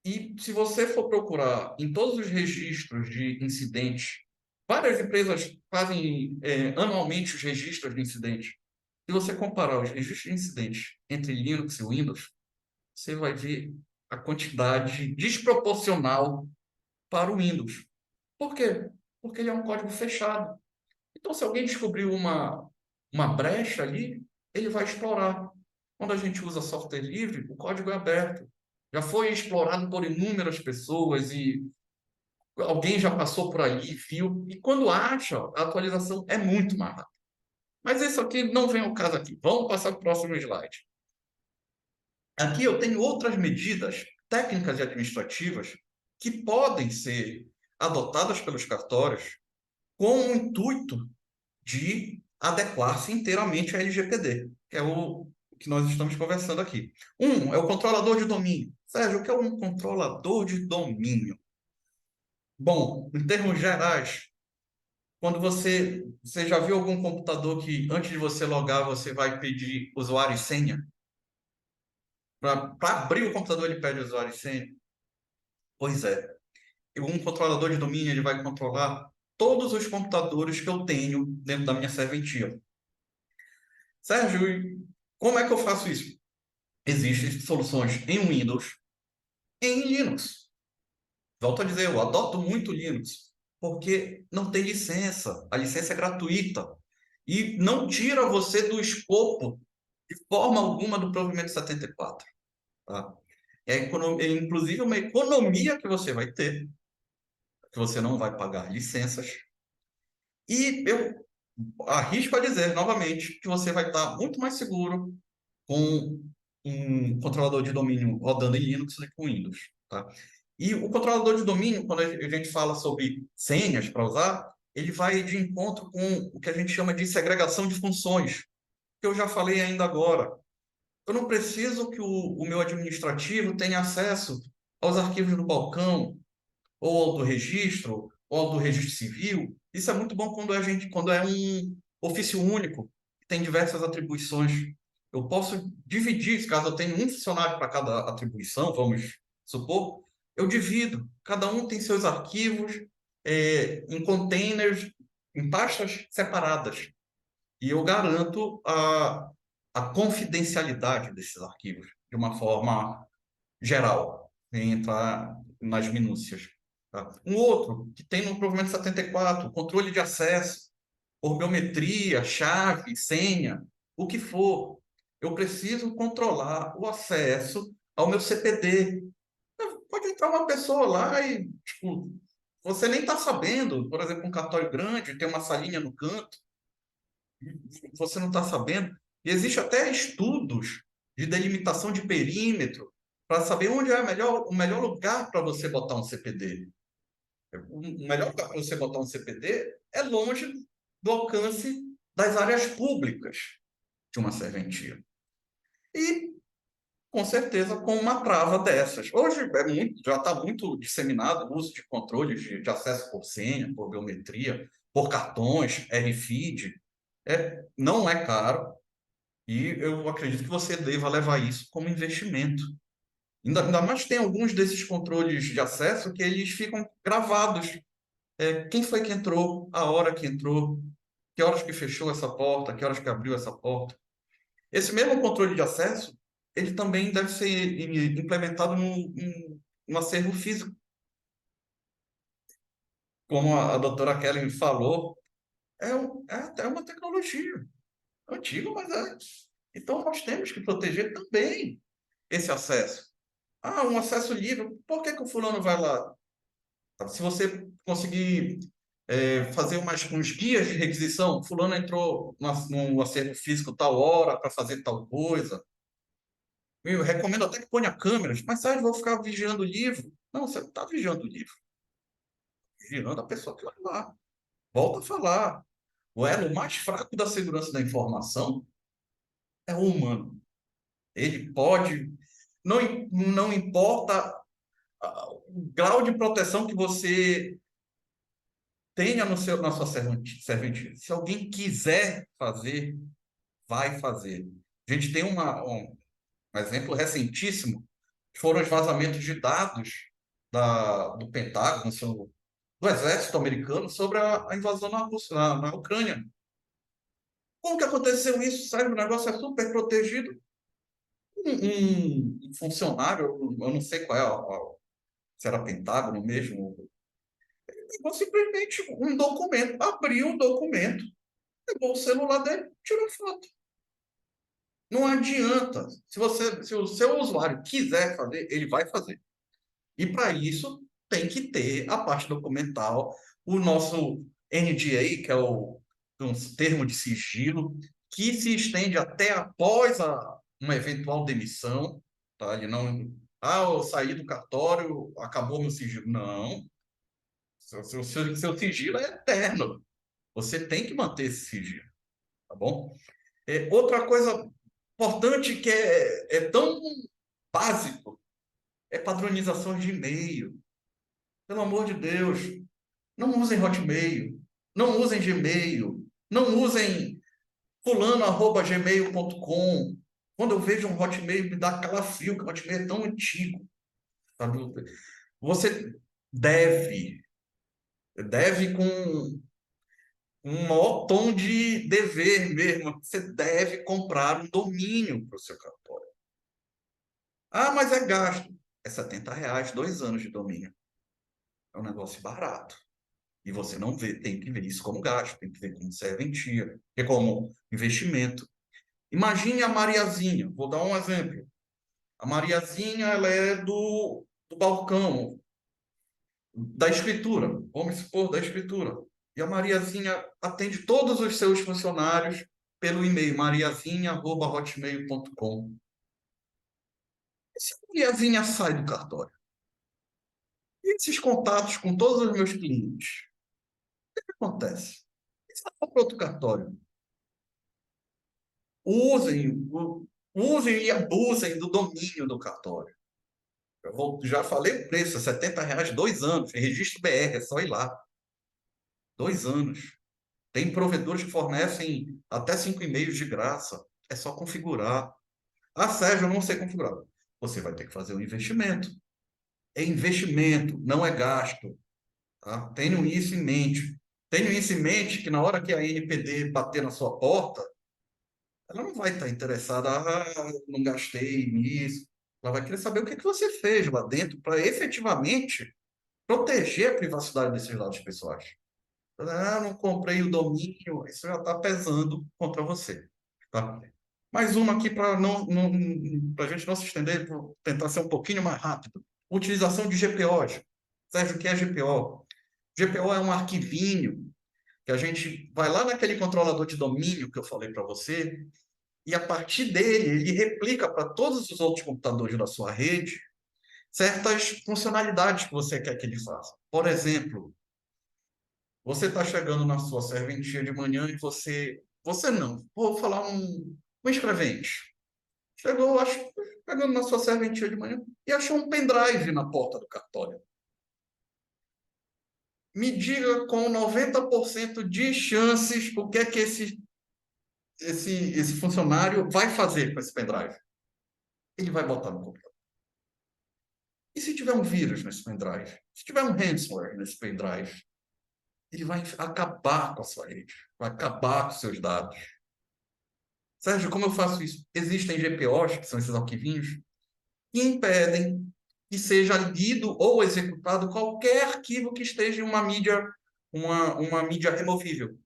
Speaker 1: E se você for procurar em todos os registros de incidentes, várias empresas fazem anualmente os registros de incidentes. Se você comparar os registros de incidentes entre Linux e Windows, você vai ver a quantidade desproporcional para o Windows. Por quê? Porque ele é um código fechado. Então, se alguém descobrir uma brecha ali, ele vai explorar. Quando a gente usa software livre, o código é aberto. Já foi explorado por inúmeras pessoas e alguém já passou por ali, viu. E quando acha, a atualização é muito mais rápida. Mas isso aqui não vem ao caso aqui. Vamos passar para o próximo slide. Aqui eu tenho outras medidas técnicas e administrativas que podem ser adotadas pelos cartórios com o intuito de adequar-se inteiramente à LGPD, que é o que nós estamos conversando aqui. É o controlador de domínio. Sérgio, o que é um controlador de domínio? Bom, em termos gerais, quando você já viu algum computador que antes de você logar, você vai pedir usuário e senha? Para abrir o computador, ele pede usuário e senha? Pois é. Um controlador de domínio ele vai controlar todos os computadores que eu tenho dentro da minha serventia. Sérgio, e como é que eu faço isso? Existem soluções em Windows e em Linux. Volto a dizer, eu adoto muito Linux, porque não tem licença. A licença é gratuita. E não tira você do escopo, de forma alguma, do provimento 74. Tá? Inclusive, uma economia que você vai ter, que você não vai pagar licenças. E eu arrisco a dizer, novamente, que você vai estar muito mais seguro com um controlador de domínio rodando em Linux do que com Windows, tá? E o controlador de domínio, quando a gente fala sobre senhas para usar, ele vai de encontro com o que a gente chama de segregação de funções, que eu já falei ainda agora. Eu não preciso que o meu administrativo tenha acesso aos arquivos do balcão, ou ao do registro civil. Isso é muito bom quando é Ofício único, que tem diversas atribuições. Eu posso dividir, caso eu tenha um funcionário para cada atribuição, vamos supor, eu divido. Cada um tem seus arquivos em containers, em pastas separadas. E eu garanto a confidencialidade desses arquivos de uma forma geral, sem entrar nas minúcias. Tá? Um outro, que tem no provimento 74, controle de acesso, por biometria, chave, senha, o que for. Eu preciso controlar o acesso ao meu CPD. Pode entrar uma pessoa lá e, tipo, você nem está sabendo, por exemplo, um cartório grande, tem uma salinha no canto, você não está sabendo. E existe até estudos de delimitação de perímetro para saber onde é o melhor lugar para você botar um CPD. O melhor lugar para você botar um CPD é longe do alcance das áreas públicas de uma serventia. E, com certeza, com uma trava dessas. Hoje já está muito disseminado o uso de controles de acesso por senha, por biometria, por cartões, RFID. Não é caro e eu acredito que você deva levar isso como investimento. Ainda mais que tem alguns desses controles de acesso que eles ficam gravados. Quem foi que entrou, a hora que entrou, que horas que fechou essa porta, que horas que abriu essa porta. Esse mesmo controle de acesso, ele também deve ser implementado no acervo físico. Como a doutora Kelly falou, é até uma tecnologia antiga, mas é. Então, nós temos que proteger também esse acesso. Ah, um acesso livre, por que que o fulano vai lá? Se você conseguir fazer uns guias de requisição, fulano entrou no acervo físico tal hora para fazer tal coisa. Eu recomendo até que ponha câmeras, mas Sérgio, vou ficar vigiando o livro. Não, você não está vigiando o livro, vigiando a pessoa que vai lá. Volta a falar. O elo mais fraco da segurança da informação é o humano. Ele pode, não importa o grau de proteção que você tenha na sua serventia. Se alguém quiser fazer, vai fazer. A gente tem um exemplo recentíssimo, que foram os vazamentos de dados do Pentágono, do exército americano, sobre a invasão na Ucrânia. Como que aconteceu isso? Sabe, o negócio é super protegido. Um funcionário, eu não sei qual se era Pentágono mesmo, pegou simplesmente um documento, abriu o documento, pegou o celular dele, tirou foto. Não adianta. Se o seu usuário quiser fazer, ele vai fazer. E para isso tem que ter a parte documental, o nosso NDA, que é um termo de sigilo, que se estende até após uma eventual demissão. Tá? Ele não. Ah, eu saí do cartório, acabou meu sigilo. Não. Seu sigilo é eterno. Você tem que manter esse sigilo. Tá bom? Outra coisa importante que é tão básico é padronização de e-mail. Pelo amor de Deus, não usem Hotmail, não usem Gmail, não usem fulano@gmail.com. Quando eu vejo um Hotmail, me dá calafrio, que o Hotmail é tão antigo. Sabe? Você deve com um maior tom de dever mesmo. Você deve comprar um domínio para o seu cartório. Ah, mas é gasto. É R$ 70, 2 anos de domínio. É um negócio barato. E você não vê, tem que ver isso como gasto, tem que ver como serventia, que é como investimento. Imagine a Mariazinha, vou dar um exemplo. A Mariazinha, ela é do balcão, da escritura, vamos supor, da escritura. E a Mariazinha atende todos os seus funcionários pelo e-mail mariazinha@hotmail.com. E se a Mariazinha sai do cartório? E esses contatos com todos os meus clientes? O que acontece? E se ela for para outro cartório? Usem, usem e abusem do domínio do cartório. Já falei o preço, R$ 70, 2 anos. Registro BR, é só ir lá. 2 anos. Tem provedores que fornecem até 5 e-mails de graça. É só configurar. Ah, Sérgio, eu não sei configurar. Você vai ter que fazer um investimento. É investimento, não é gasto. Tá? Tenham isso em mente. Tenham isso em mente que na hora que a NPD bater na sua porta, ela não vai estar interessada, não gastei nisso. Ela vai querer saber o que que você fez lá dentro para efetivamente proteger a privacidade desses dados pessoais. Ah, não comprei o domínio, isso já está pesando contra você. Tá? Mais uma aqui para a gente não se estender, vou tentar ser um pouquinho mais rápido. Utilização de GPOs. Sérgio, o que é GPO? GPO é um arquivinho que a gente vai lá naquele controlador de domínio que eu falei para você, e a partir dele, ele replica para todos os outros computadores da sua rede certas funcionalidades que você quer que ele faça. Por exemplo, você está chegando na sua serventia de manhã e você não, vou falar um escrevente. Chegou, acho, chegando na sua serventia de manhã e achou um pendrive na porta do cartório. Me diga com 90% de chances o que é que esse funcionário vai fazer com esse pendrive. Ele vai botar no computador. E se tiver um vírus nesse pendrive? Se tiver um ransomware nesse pendrive? Ele vai acabar com a sua rede, vai acabar com os seus dados. Sérgio, como eu faço isso? Existem GPOs, que são esses arquivinhos, que impedem que seja lido ou executado qualquer arquivo que esteja em uma mídia removível.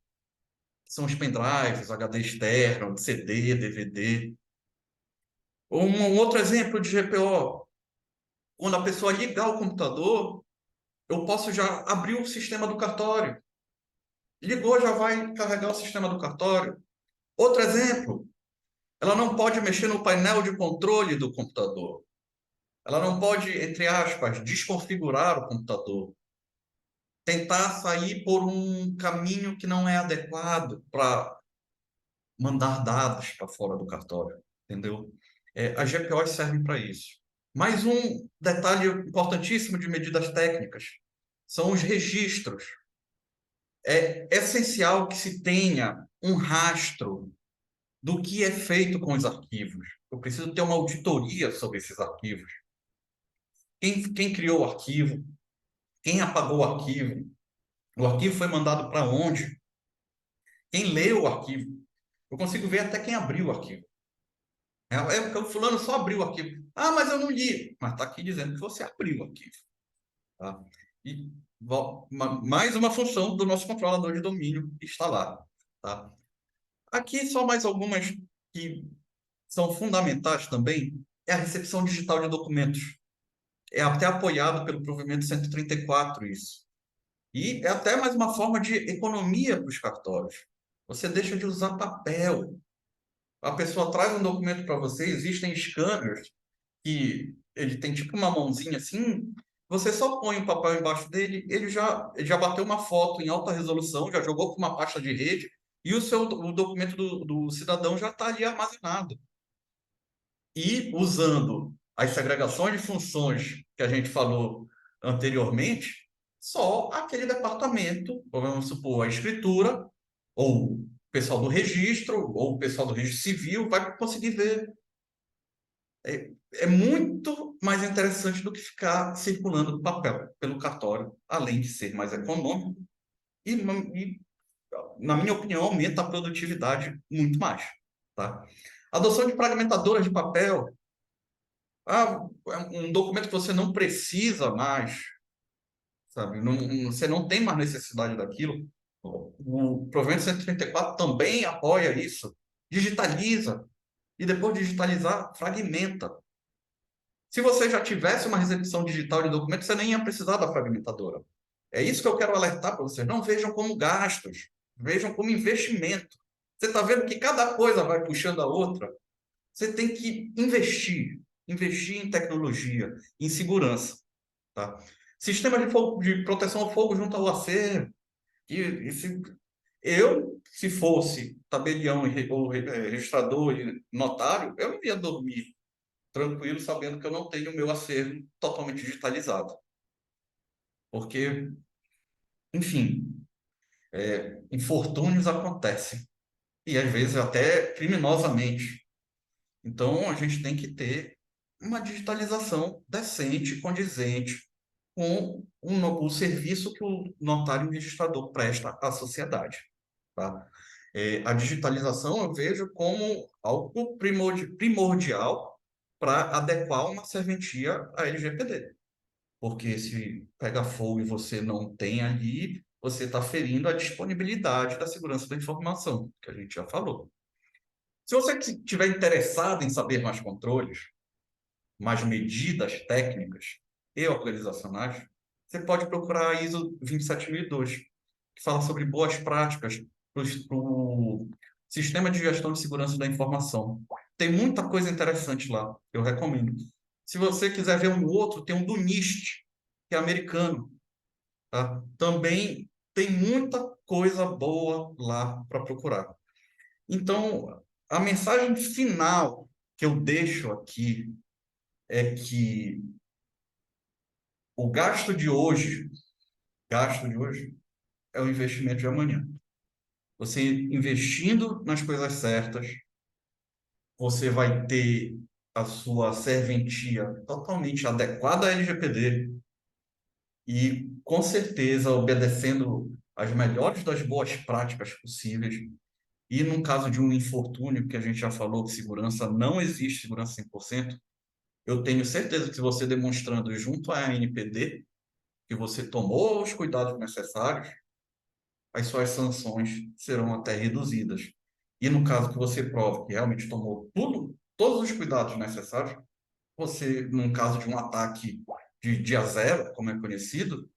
Speaker 1: São os pendrives, HD externo, CD, DVD. Um outro exemplo de GPO, quando a pessoa ligar o computador, eu posso já abrir o sistema do cartório. Ligou, já vai carregar o sistema do cartório. Outro exemplo, ela não pode mexer no painel de controle do computador. Ela não pode, entre aspas, desconfigurar o computador. Tentar sair por um caminho que não é adequado para mandar dados para fora do cartório, entendeu? As GPOs servem para isso. Mais um detalhe importantíssimo de medidas técnicas são os registros. É essencial que se tenha um rastro do que é feito com os arquivos. Eu preciso ter uma auditoria sobre esses arquivos. Quem criou o arquivo? Quem apagou o arquivo? O arquivo foi mandado para onde? Quem leu o arquivo? Eu consigo ver até quem abriu o arquivo. Porque o fulano só abriu o arquivo. Ah, mas eu não li. Mas está aqui dizendo que você abriu o arquivo. Tá? E mais uma função do nosso controlador de domínio está lá. Tá? Aqui só mais algumas que são fundamentais também. É a recepção digital de documentos. É até apoiado pelo provimento 134 isso. E é até mais uma forma de economia para os cartórios. Você deixa de usar papel. A pessoa traz um documento para você, existem scanners que ele tem tipo uma mãozinha assim, você só põe o papel embaixo dele, ele já bateu uma foto em alta resolução, já jogou para uma pasta de rede e o documento do cidadão já está ali armazenado. E usando as segregações de funções que a gente falou anteriormente, só aquele departamento, vamos supor, a escritura, ou o pessoal do registro, ou o pessoal do registro civil, vai conseguir ver. É muito mais interessante do que ficar circulando papel pelo cartório, além de ser mais econômico e, na minha opinião, aumenta a produtividade muito mais. Tá? Adoção de fragmentadoras de papel. Ah, é um documento que você não precisa mais, sabe? Você não tem mais necessidade daquilo. O provimento 134 também apoia isso. Digitaliza. E depois de digitalizar, fragmenta. Se você já tivesse uma recepção digital de documentos, você nem ia precisar da fragmentadora. É isso que eu quero alertar para vocês. Não vejam como gastos, vejam como investimento. Você está vendo que cada coisa vai puxando a outra. Você tem que investir em tecnologia, em segurança. Tá? Sistema de proteção ao fogo junto ao acervo. Se fosse tabelião ou registrador e notário, eu não ia dormir tranquilo sabendo que eu não tenho o meu acervo totalmente digitalizado. Porque, enfim, Infortúnios acontecem, e às vezes até criminosamente. Então, a gente tem que ter uma digitalização decente, condizente com o serviço que o notário registrador presta à sociedade, tá? A digitalização eu vejo como algo primordial para adequar uma serventia à LGPD. Porque se pega fogo e você não tem ali, você está ferindo a disponibilidade da segurança da informação, que a gente já falou. Se você estiver interessado em saber mais controles, mais medidas técnicas e organizacionais, você pode procurar a ISO 27002, que fala sobre boas práticas para o sistema de gestão de segurança da informação. Tem muita coisa interessante lá, eu recomendo. Se você quiser ver um outro, tem um do NIST, que é americano, tá? Também tem muita coisa boa lá para procurar. Então, a mensagem final que eu deixo aqui é que o gasto de hoje é o investimento de amanhã. Você investindo nas coisas certas, você vai ter a sua serventia totalmente adequada à LGPD e, com certeza, obedecendo as melhores das boas práticas possíveis. E no caso de um infortúnio, que a gente já falou que segurança não existe, segurança 100%, eu tenho certeza que se você demonstrando junto à ANPD que você tomou os cuidados necessários, as suas sanções serão até reduzidas. E no caso que você prove que realmente tomou todos os cuidados necessários, você, num caso de um ataque de dia zero, como é conhecido,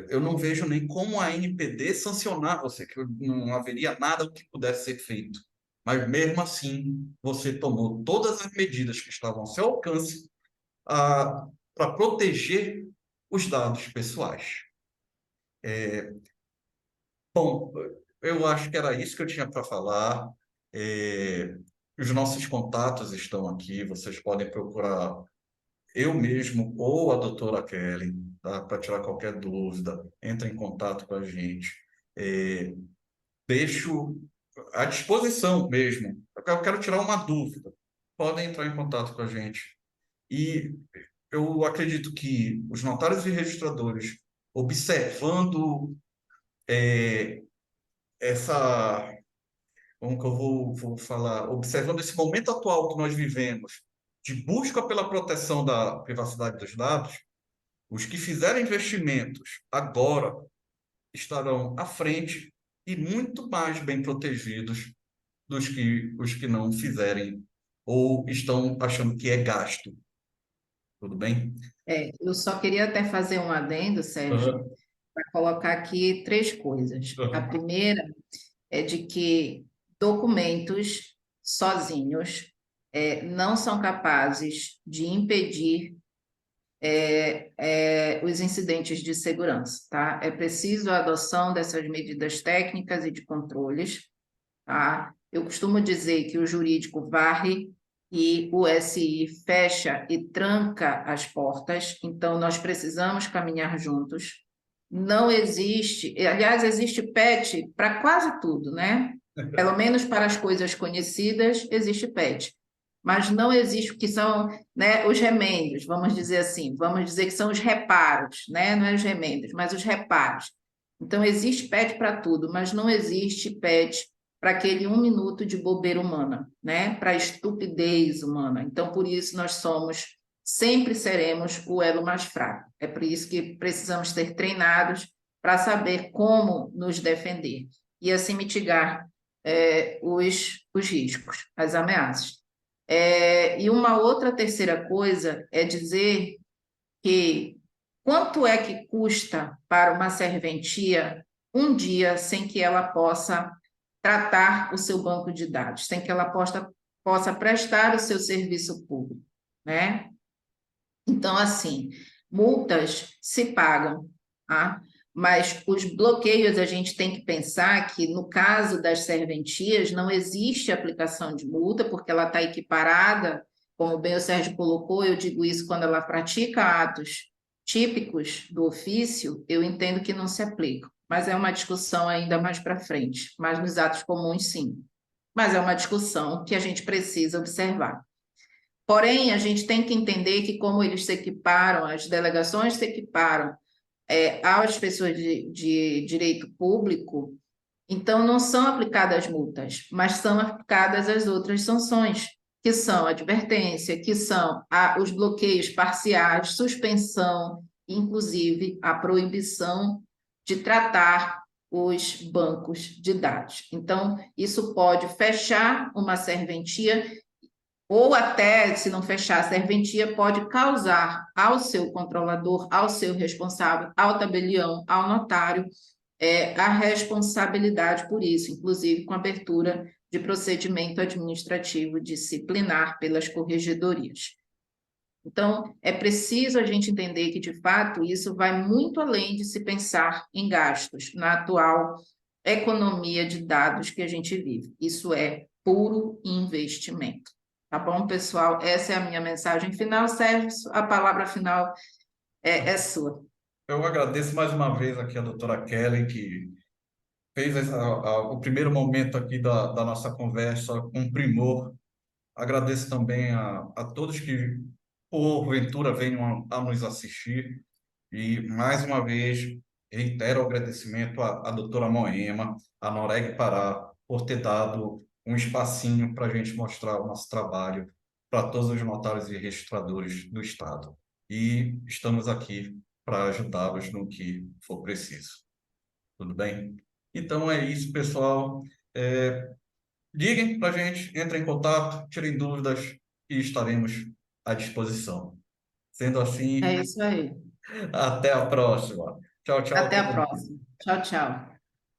Speaker 1: eu não vejo nem como a NPD sancionar você, que não haveria nada que pudesse ser feito. Mas mesmo assim, você tomou todas as medidas que estavam ao seu alcance para proteger os dados pessoais. Bom, eu acho que era isso que eu tinha para falar. É, os nossos contatos estão aqui, vocês podem procurar eu mesmo ou a doutora Kelly, tá? Para tirar qualquer dúvida, entre em contato com a gente. É, deixo à disposição mesmo. Eu quero tirar uma dúvida. Podem entrar em contato com a gente. E eu acredito que os notários e registradores, observando essa, como que eu vou falar, observando esse momento atual que nós vivemos, de busca pela proteção da privacidade dos dados, os que fizerem investimentos agora estarão à frente e muito mais bem protegidos dos que os que não fizerem ou estão achando que é gasto. Tudo bem?
Speaker 2: Eu só queria até fazer um adendo, Sérgio,
Speaker 1: Aham,
Speaker 2: para colocar aqui três coisas. A
Speaker 1: aham.
Speaker 2: primeira é de que documentos sozinhos não são capazes de impedir os incidentes de segurança, tá? É preciso a adoção dessas medidas técnicas e de controles, tá? Eu costumo dizer que o jurídico varre e o SI fecha e tranca as portas, então nós precisamos caminhar juntos. Não existe, aliás, existe PET para quase tudo, né? Pelo menos para as coisas conhecidas, existe PET. Mas não existe o que são, né, os remendos, vamos dizer assim, vamos dizer que são os reparos, né? Não é os remendos, mas os reparos. Então, existe PET para tudo, mas não existe PET para aquele 1 minuto de bobeira humana, né? Para a estupidez humana. Então, por isso, nós sempre seremos o elo mais fraco. É por isso que precisamos ser treinados para saber como nos defender e assim mitigar os riscos, as ameaças. E uma outra terceira coisa é dizer que quanto é que custa para uma serventia um dia sem que ela possa tratar o seu banco de dados, sem que ela possa prestar o seu serviço público, né? Então, assim, multas se pagam, tá? Mas os bloqueios a gente tem que pensar que, no caso das serventias, não existe aplicação de multa, porque ela está equiparada, como bem o Sérgio colocou, eu digo isso quando ela pratica atos típicos do ofício, eu entendo que não se aplicam. mas é uma discussão ainda mais para frente. Mas nos atos comuns, sim. Mas é uma discussão que a gente precisa observar. Porém, a gente tem que entender que, como eles se equiparam, as delegações se equiparam às pessoas de direito público, então não são aplicadas multas, mas são aplicadas as outras sanções, que são a advertência, que são os bloqueios parciais, suspensão, inclusive a proibição de tratar os bancos de dados. Então, isso pode fechar uma serventia ou até, se não fechar a serventia, pode causar ao seu controlador, ao seu responsável, ao tabelião, ao notário, a responsabilidade por isso, inclusive com abertura de procedimento administrativo disciplinar pelas corregedorias. Então, é preciso a gente entender que, de fato, isso vai muito além de se pensar em gastos na atual economia de dados que a gente vive. Isso é puro investimento. Tá bom, pessoal? Essa é a minha mensagem final. Sérgio, a palavra final é sua.
Speaker 1: Eu agradeço mais uma vez aqui a doutora Kelly, que fez o primeiro momento aqui da nossa conversa com primor. Agradeço também a todos que, porventura, venham a nos assistir. E, mais uma vez, reitero o agradecimento à doutora Moema, à Noreg Pará, por ter dado um espacinho para a gente mostrar o nosso trabalho para todos os notários e registradores do Estado. E estamos aqui para ajudá-los no que for preciso. Tudo bem? Então é isso, pessoal. Liguem para a gente, entrem em contato, tirem dúvidas e estaremos à disposição. Sendo
Speaker 2: É
Speaker 1: assim,
Speaker 2: isso aí.
Speaker 1: até a próxima. Tchau, tchau,
Speaker 2: Até a
Speaker 1: todo mundo.
Speaker 2: próxima. Tchau, tchau.